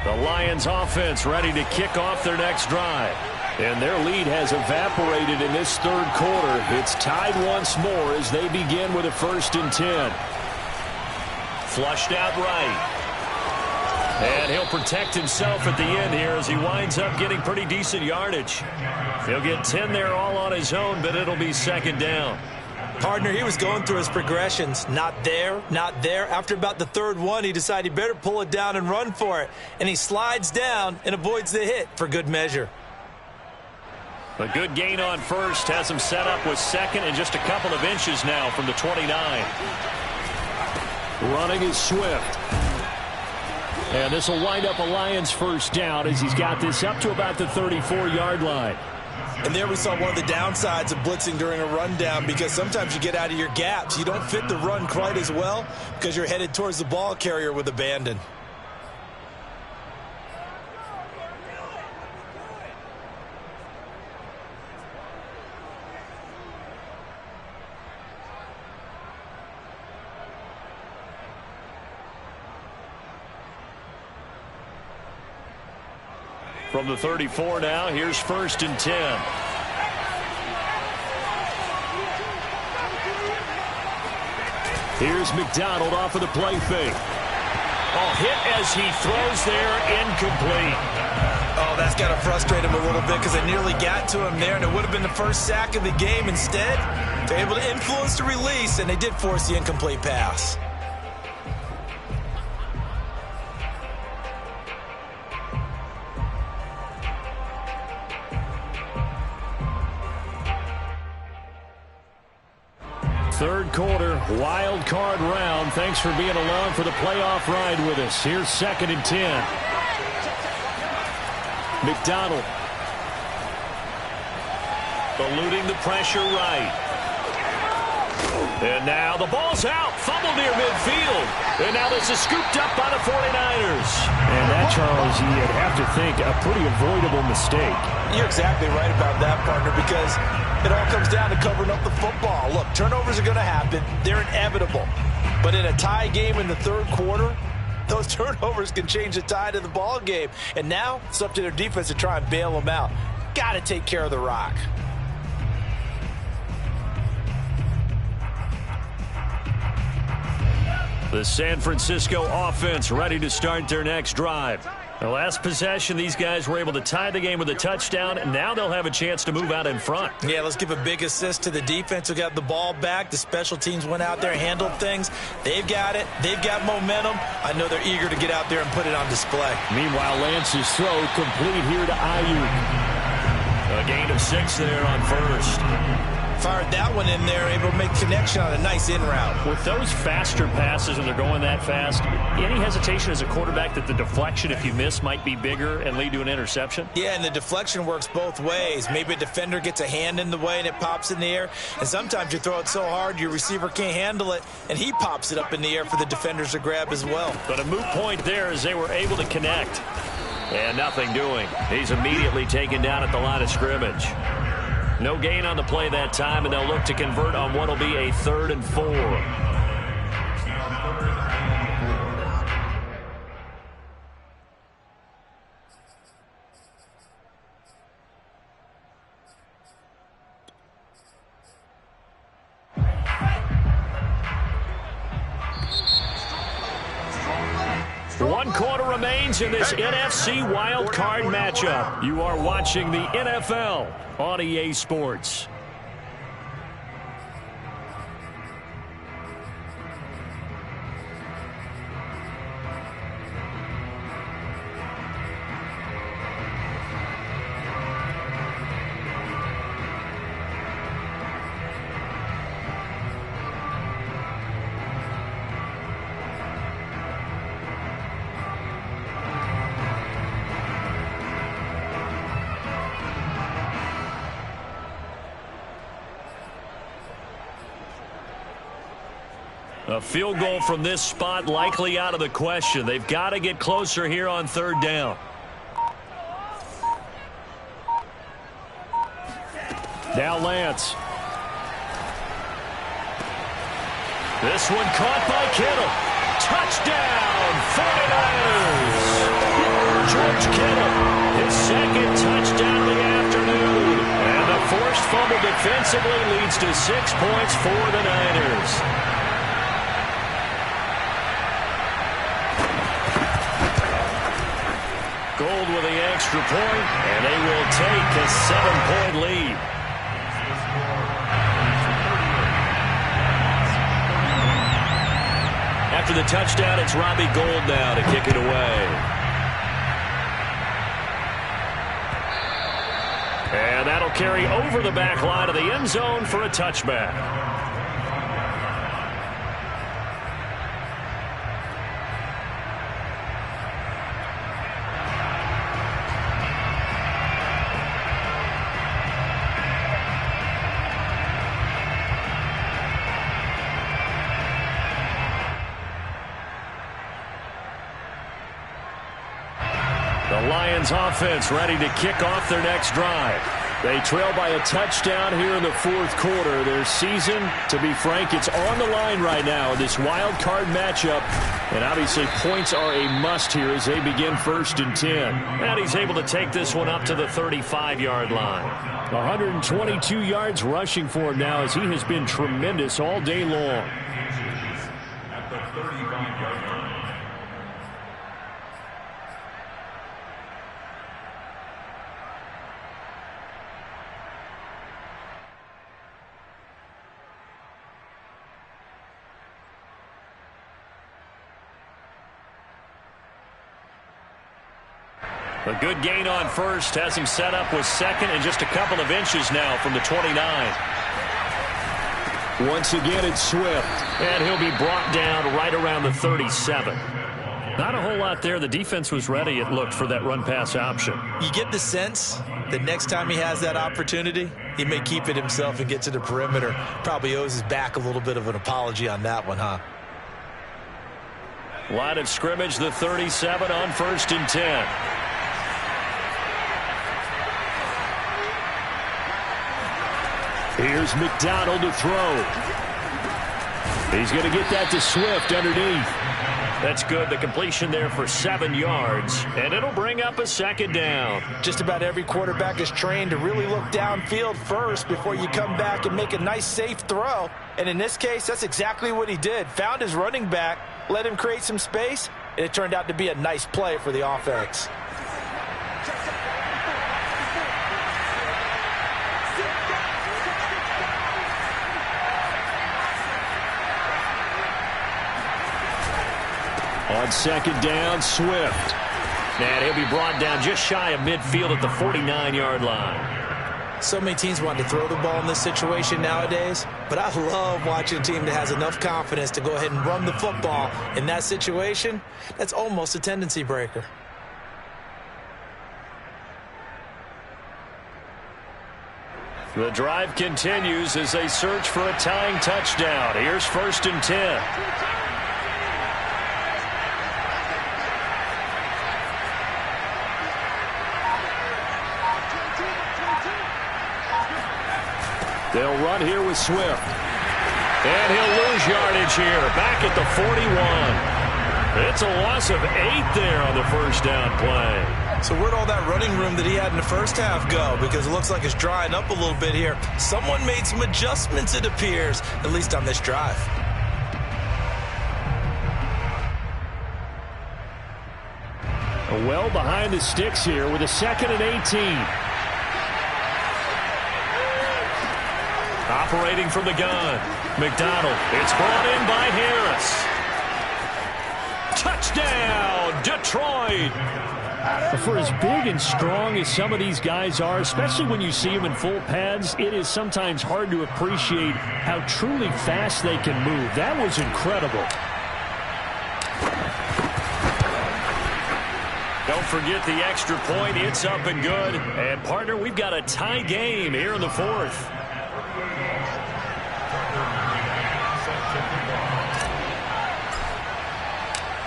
The Lions offense ready to kick off their next drive. And their lead has evaporated in this third quarter. It's tied once more as they begin with a 1st and 10. Flushed out right. And he'll protect himself at the end here as he winds up getting pretty decent yardage. He'll get 10 there all on his own, but it'll be second down. Partner, he was going through his progressions. Not there, not there. After about the third one, he decided he better pull it down and run for it. And he slides down and avoids the hit for good measure. A good gain on first has him set up with second and just a couple of inches now from the 29. Running is Swift. And this will wind up a Lions first down as he's got this up to about the 34-yard line. And there we saw one of the downsides of blitzing during a rundown, because sometimes you get out of your gaps. You don't fit the run quite as well because you're headed towards the ball carrier with abandon. From the 34 now, here's first and 10. Here's McDonald off of the play fake. Oh, hit as he throws there, incomplete. Oh, that's got to frustrate him a little bit because it nearly got to him there, and it would have been the first sack of the game. Instead, they're able to influence the release, and they did force the incomplete pass. Third quarter, wild card round. Thanks for being along for the playoff ride with us. Here's second and 10. McDonald. Eluding the pressure right. And now the ball's out. Fumble near midfield. And now this is scooped up by the 49ers. And that, Charles, you'd have to think a pretty avoidable mistake. You're exactly right about that, partner, because it all comes down to covering up the football. Look, turnovers are going to happen. They're inevitable. But in a tie game in the third quarter, those turnovers can change the tide of the ball game. And now it's up to their defense to try and bail them out. Got to take care of the rock. The San Francisco offense ready to start their next drive. The last possession, these guys were able to tie the game with a touchdown, and now they'll have a chance to move out in front. Yeah, let's give a big assist to the defense who got the ball back. The special teams went out there and handled things. They've got it. They've got momentum. I know they're eager to get out there and put it on display. Meanwhile, Lance's throw complete here to Ayuk. A gain of 6 there on first. Fired that one in there, able to make connection on a nice in route. With those faster passes, and they're going that fast, any hesitation as a quarterback that the deflection, if you miss, might be bigger and lead to an interception? Yeah, and the deflection works both ways. Maybe a defender gets a hand in the way and it pops in the air, and sometimes you throw it so hard your receiver can't handle it, and he pops it up in the air for the defenders to grab as well. But a moot point there as they were able to connect. And nothing doing. He's immediately taken down at the line of scrimmage. No gain on the play that time, and they'll look to convert on what will be a 3rd and 4. One quarter remains in this NFC wild card matchup. You are watching the NFL on EA Sports. A field goal from this spot likely out of the question. They've got to get closer here on 3rd down. Now Lance. This one caught by Kittle. Touchdown, 49ers. George Kittle, his 2nd touchdown of the afternoon. And the forced fumble defensively leads to 6 points for the Niners. Gold with the extra point, and they will take a 7-point lead. After the touchdown, it's Robbie Gould now to kick it away. And that'll carry over the back line of the end zone for a touchback. The Lions offense ready to kick off their next drive. They trail by a touchdown here in the fourth quarter. Their season, to be frank, it's on the line right now in this wild card matchup. And obviously points are a must here as they begin 1st and 10. And he's able to take this one up to the 35-yard line. 122 yards rushing for him now as he has been tremendous all day long. At the 35-yard line. A good gain on first has him set up with second and just a couple of inches now from the 29. Once again, it's Swift. And he'll be brought down right around the 37. Not a whole lot there. The defense was ready, it looked, for that run-pass option. You get the sense that next time he has that opportunity, he may keep it himself and get to the perimeter. Probably owes his back a little bit of an apology on that one, huh? Line of scrimmage, the 37 on 1st and 10. Here's McDonald to throw. He's going to get that to Swift underneath. That's good. The completion there for 7 yards, and it'll bring up a second down. Just about every quarterback is trained to really look downfield first before you come back and make a nice, safe throw. And in this case, that's exactly what he did. Found his running back, let him create some space, and it turned out to be a nice play for the offense. On 2nd down, Swift. And he'll be brought down just shy of midfield at the 49-yard line. So many teams want to throw the ball in this situation nowadays, but I love watching a team that has enough confidence to go ahead and run the football. In that situation, that's almost a tendency breaker. The drive continues as they search for a tying touchdown. Here's 1st and 10. They'll run here with Swift. And he'll lose yardage here. Back at the 41. It's a loss of 8 there on the first down play. So where'd all that running room that he had in the first half go? Because it looks like it's drying up a little bit here. Someone made some adjustments, it appears, at least on this drive. Well behind the sticks here with a 2nd and 18. Operating from the gun. McDonald. It's brought in by Harris. Touchdown, Detroit. For as big and strong as some of these guys are, especially when you see them in full pads, it is sometimes hard to appreciate how truly fast they can move. That was incredible. Don't forget the extra point. It's up and good. And, partner, we've got a tie game here in the fourth.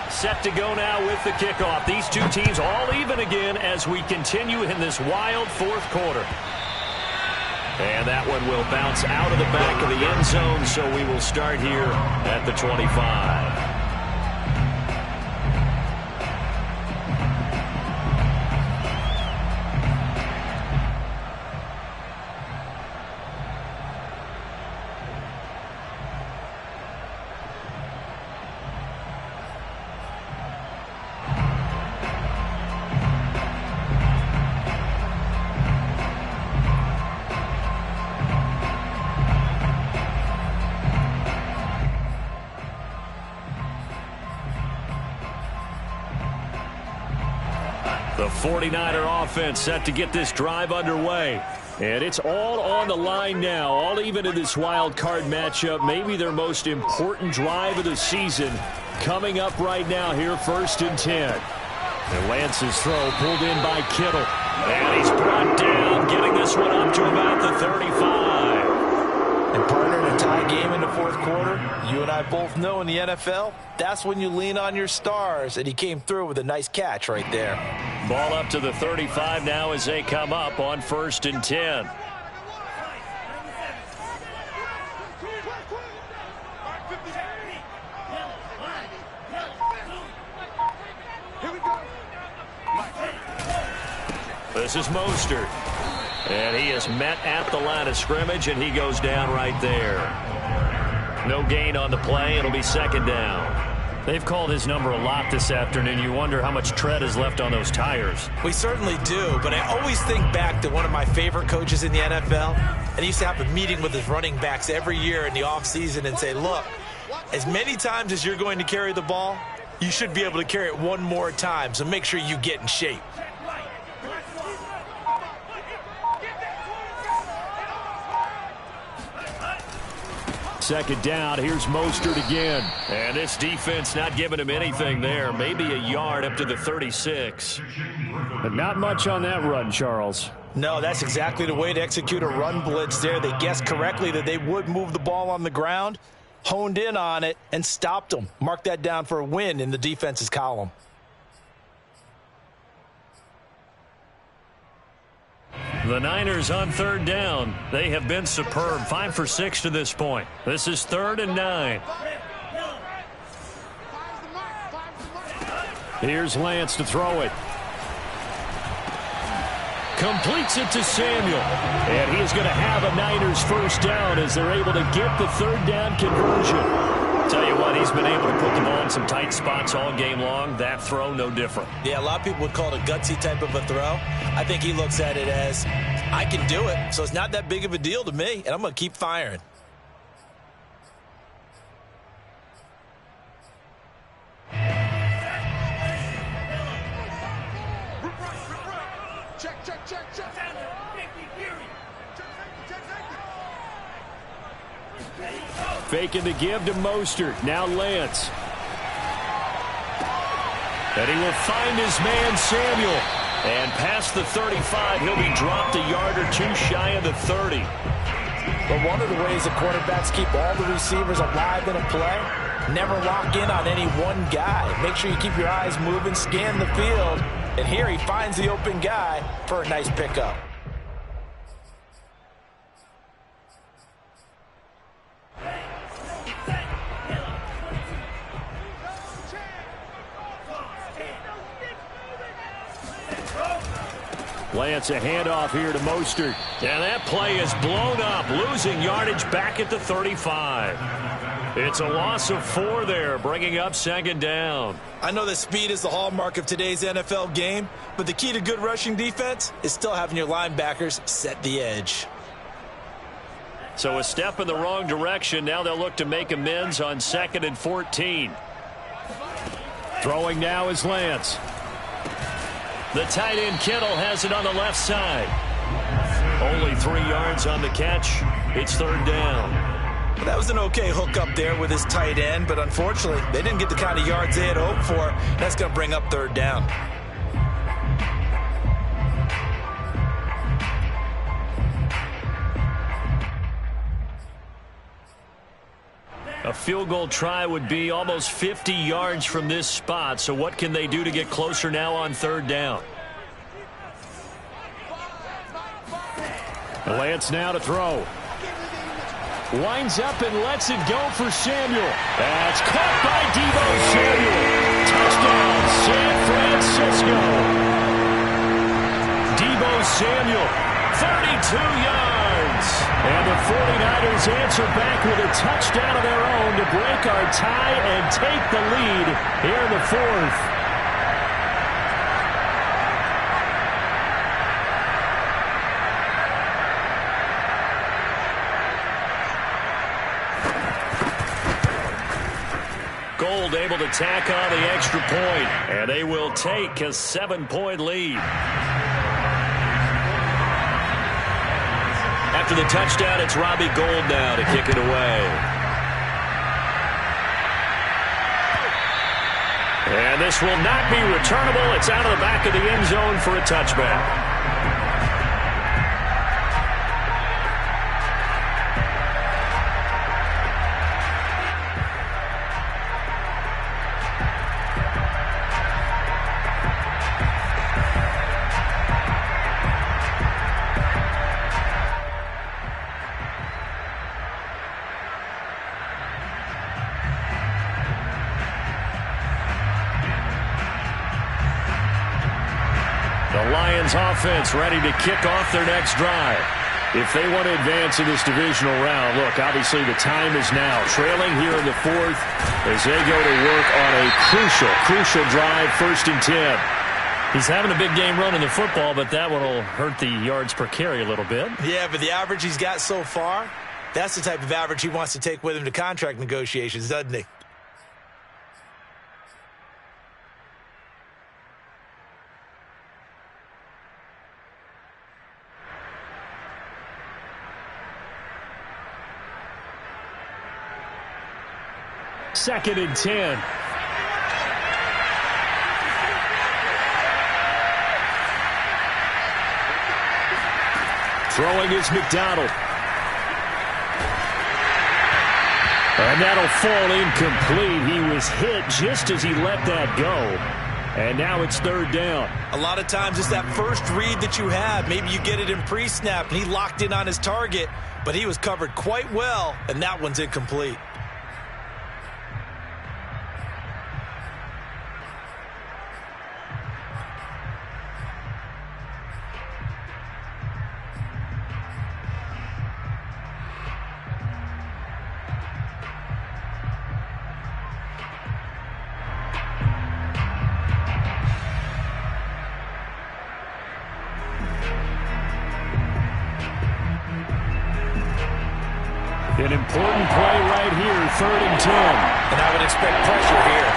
Set to go now with the kickoff. These two teams all even again as we continue in this wild fourth quarter. And that one will bounce out of the back of the end zone, so we will start here at the 25. The 49er offense set to get this drive underway. And it's all on the line now, all even in this wild card matchup. Maybe their most important drive of the season coming up right now here, 1st and 10. And Lance's throw pulled in by Kittle. And he's brought down, getting this one up to about the 35. And partner, in a tie game in the 4th quarter, you and I both know in the NFL, that's when you lean on your stars. And he came through with a nice catch right there. Ball up to the 35 now as they come up on 1st and 10. This is Mostert. And he is met at the line of scrimmage, and he goes down right there. No gain on the play. It'll be 2nd down. They've called his number a lot this afternoon. You wonder how much tread is left on those tires. We certainly do, but I always think back to one of my favorite coaches in the NFL, and he used to have a meeting with his running backs every year in the offseason and say, look, as many times as you're going to carry the ball, you should be able to carry it one more time, so make sure you get in shape. Second down, here's Mostert again. And this defense not giving him anything there. Maybe a yard up to the 36. But not much on that run, Charles. No, that's exactly the way to execute a run blitz there. They guessed correctly that they would move the ball on the ground, honed in on it, and stopped them. Mark that down for a win in the defense's column. The Niners on 3rd down. They have been superb. 5 for 6 to this point. This is 3rd and 9. Here's Lance to throw it. Completes it to Samuel. And he is going to have a Niners 1st down as they're able to get the 3rd down conversion. Tell you what, he's been able to put the ball in some tight spots all game long. That throw, no different. Yeah, a lot of people would call it a gutsy type of a throw. I think he looks at it as, I can do it, so it's not that big of a deal to me, and I'm going to keep firing. Check. Faking the give to Mostert. Now Lance. And he will find his man Samuel. And past the 35, he'll be dropped a yard or two shy of the 30. But one of the ways the quarterbacks keep all the receivers alive in a play, never lock in on any one guy. Make sure you keep your eyes moving, scan the field. And here he finds the open guy for a nice pickup. Lance a handoff here to Mostert. And that play is blown up, losing yardage back at the 35. It's a loss of 4 there, bringing up 2nd down. I know that speed is the hallmark of today's NFL game, but the key to good rushing defense is still having your linebackers set the edge. So a step in the wrong direction. Now they'll look to make amends on 2nd and 14. Throwing now is Lance. The tight end Kittle has it on the left side. Only 3 yards on the catch. It's 3rd down. Well, that was an okay hook up there with his tight end, but unfortunately, they didn't get the kind of yards they had hoped for. That's going to bring up 3rd down. A field goal try would be almost 50 yards from this spot. So what can they do to get closer now on 3rd down? Lance now to throw. Winds up and lets it go for Samuel. That's caught by Deebo Samuel. Touchdown, San Francisco. Deebo Samuel, 32 yards. And the 49ers answer back with a touchdown of their own to break our tie and take the lead here in the 4th. Gold able to tack on the extra point, and they will take a 7-point lead. After the touchdown, it's Robbie Gould now to kick it away. And this will not be returnable. It's out of the back of the end zone for a touchback. Offense ready to kick off their next drive. If they want to advance in this divisional round, look, obviously the time is now. Trailing here in the fourth as they go to work on a crucial drive, 1st and 10. He's having a big game running the football, but that one will hurt the yards per carry a little bit. Yeah, but the average he's got so far, that's the type of average he wants to take with him to contract negotiations, doesn't he? Second and 10. Throwing is McDonald. And that'll fall incomplete. He was hit just as he let that go. And now it's 3rd down. A lot of times it's that first read that you have. Maybe you get it in pre-snap and he locked in on his target, but he was covered quite well, and that one's incomplete. An important play right here, 3rd and 10. And I would expect pressure here.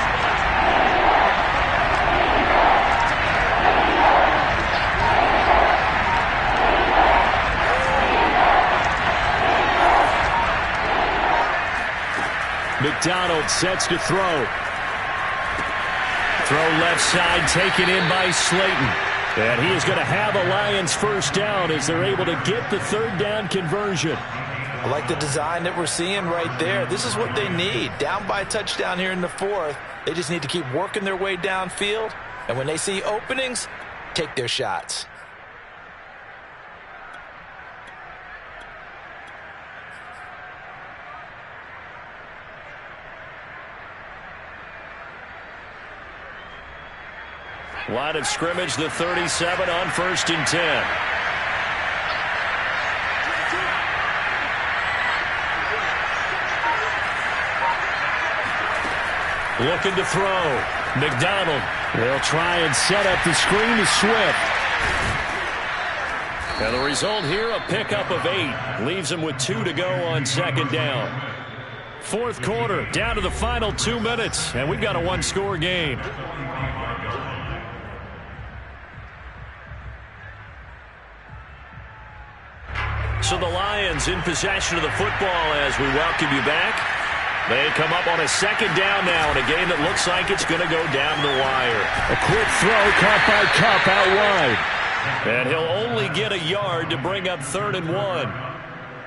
McDonald sets to throw. Throw left side, taken in by Slayton. And he is going to have a Lions 1st down as they're able to get the 3rd down conversion. I like the design that we're seeing right there. This is what they need. Down by a touchdown here in the 4th. They just need to keep working their way downfield. And when they see openings, take their shots. Line of scrimmage, the 37 on 1st and 10. Looking to throw. McDonald. They'll try and set up the screen to Swift. And the result here, a pickup of 8. Leaves them with 2 to go on 2nd down. 4th quarter, down to the final 2 minutes, and we've got a 1-score game. So the Lions in possession of the football as we welcome you back. They come up on a 2nd down now in a game that looks like it's going to go down the wire. A quick throw caught by Kupp out wide. And he'll only get a yard to bring up 3rd and 1.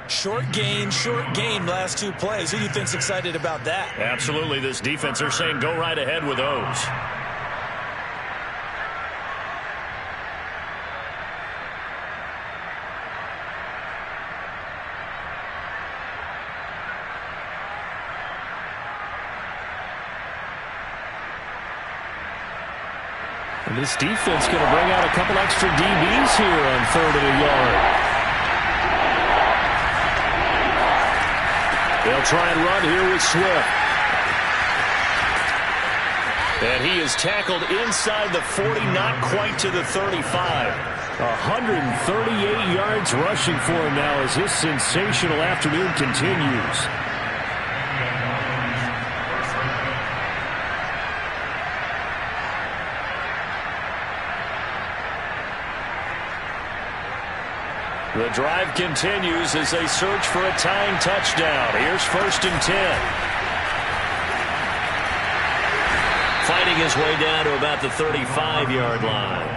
Short gain last 2 plays. Who do you think's excited about that? Absolutely. This defense, they're saying go right ahead with those. And this defense going to bring out a couple extra DBs here on 3rd and a yard. They'll try and run here with Swift. And he is tackled inside the 40, not quite to the 35. 138 yards rushing for him now as this sensational afternoon continues. The drive continues as they search for a tying touchdown. Here's 1st and 10. Fighting his way down to about the 35-yard line.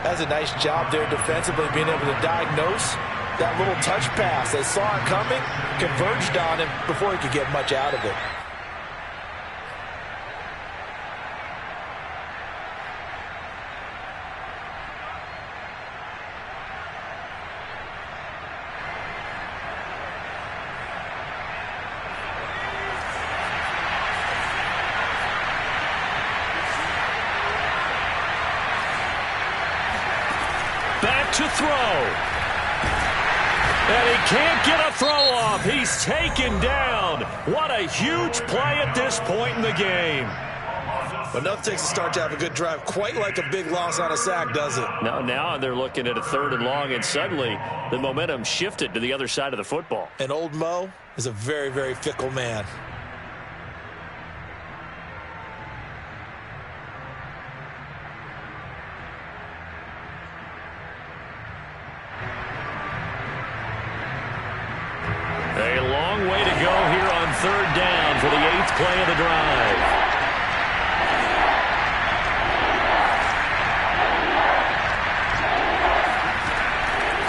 That's a nice job there defensively, being able to diagnose that little touch pass. They saw it coming, converged on him before he could get much out of it. To throw. And he can't get a throw off. He's taken down. What a huge play at this point in the game. But nothing takes a start to have a good drive, quite like a big loss on a sack, does it? Now they're looking at a 3rd and long, and suddenly the momentum shifted to the other side of the football. And old Mo is a very, very fickle man. A long way to go here on 3rd down for the 8th play of the drive.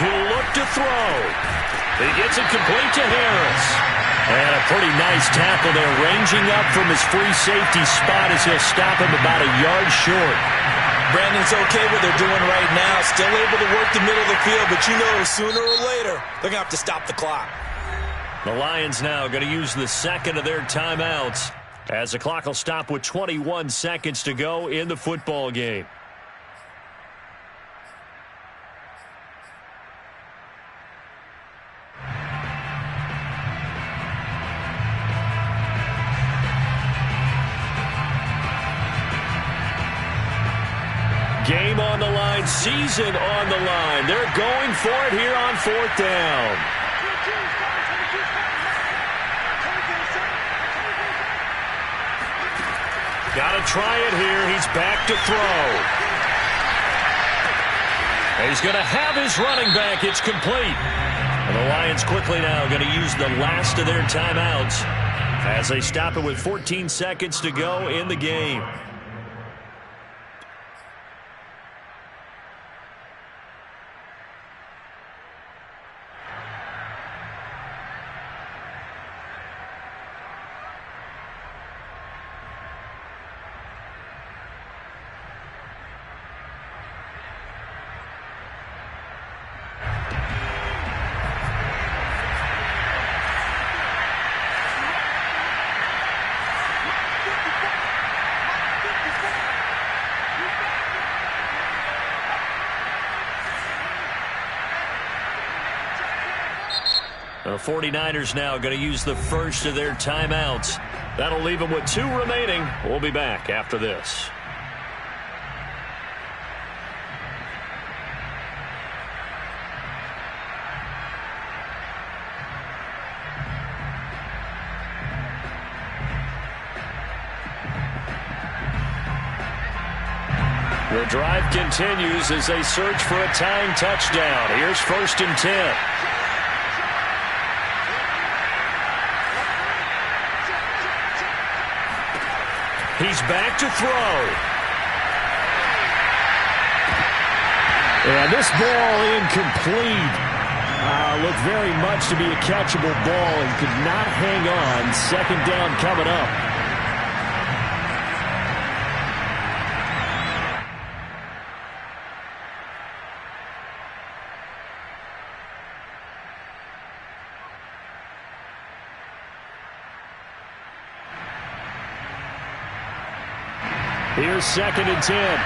He'll look to throw. He gets it complete to Harris. And a pretty nice tackle there, ranging up from his free safety spot as he'll stop him about a yard short. Brandon's okay what they're doing right now. Still able to work the middle of the field, but you know sooner or later they're going to have to stop the clock. The Lions now going to use the 2nd of their timeouts as the clock will stop with 21 seconds to go in the football game. Game on the line, season on the line. They're going for it here on 4th down. Got to try it here. He's back to throw. He's going to have his running back. It's complete. And the Lions quickly now going to use the last of their timeouts as they stop it with 14 seconds to go in the game. The 49ers now going to use the first of their timeouts. That'll leave them with 2 remaining. We'll be back after this. The drive continues as they search for a tying touchdown. Here's 1st and 10. He's back to throw. And this ball incomplete. Looked very much to be a catchable ball and could not hang on. 2nd down coming up. Here's 2nd and 10.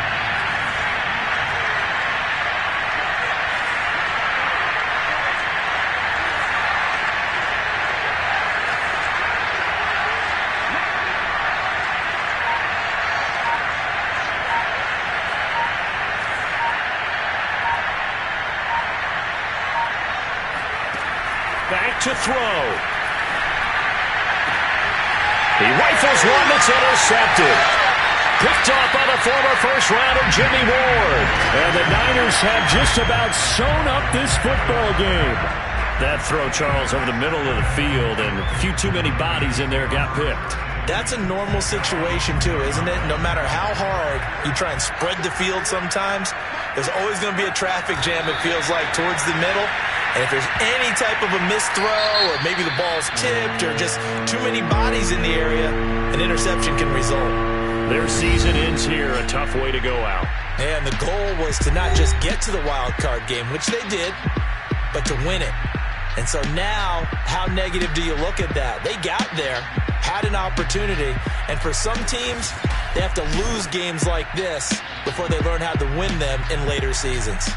Back to throw. He rifles one that's intercepted. Picked off by the former first-rounder Jimmy Ward. And the Niners have just about sewn up this football game. That throw, Charles, over the middle of the field, and a few too many bodies in there got picked. That's a normal situation, too, isn't it? No matter how hard you try and spread the field sometimes, there's always going to be a traffic jam, it feels like, towards the middle. And if there's any type of a missed throw or maybe the ball's tipped or just too many bodies in the area, an interception can result. Their season ends here, a tough way to go out. And the goal was to not just get to the wild card game, which they did, but to win it. And so now, how negative do you look at that? They got there, had an opportunity, and for some teams, they have to lose games like this before they learn how to win them in later seasons.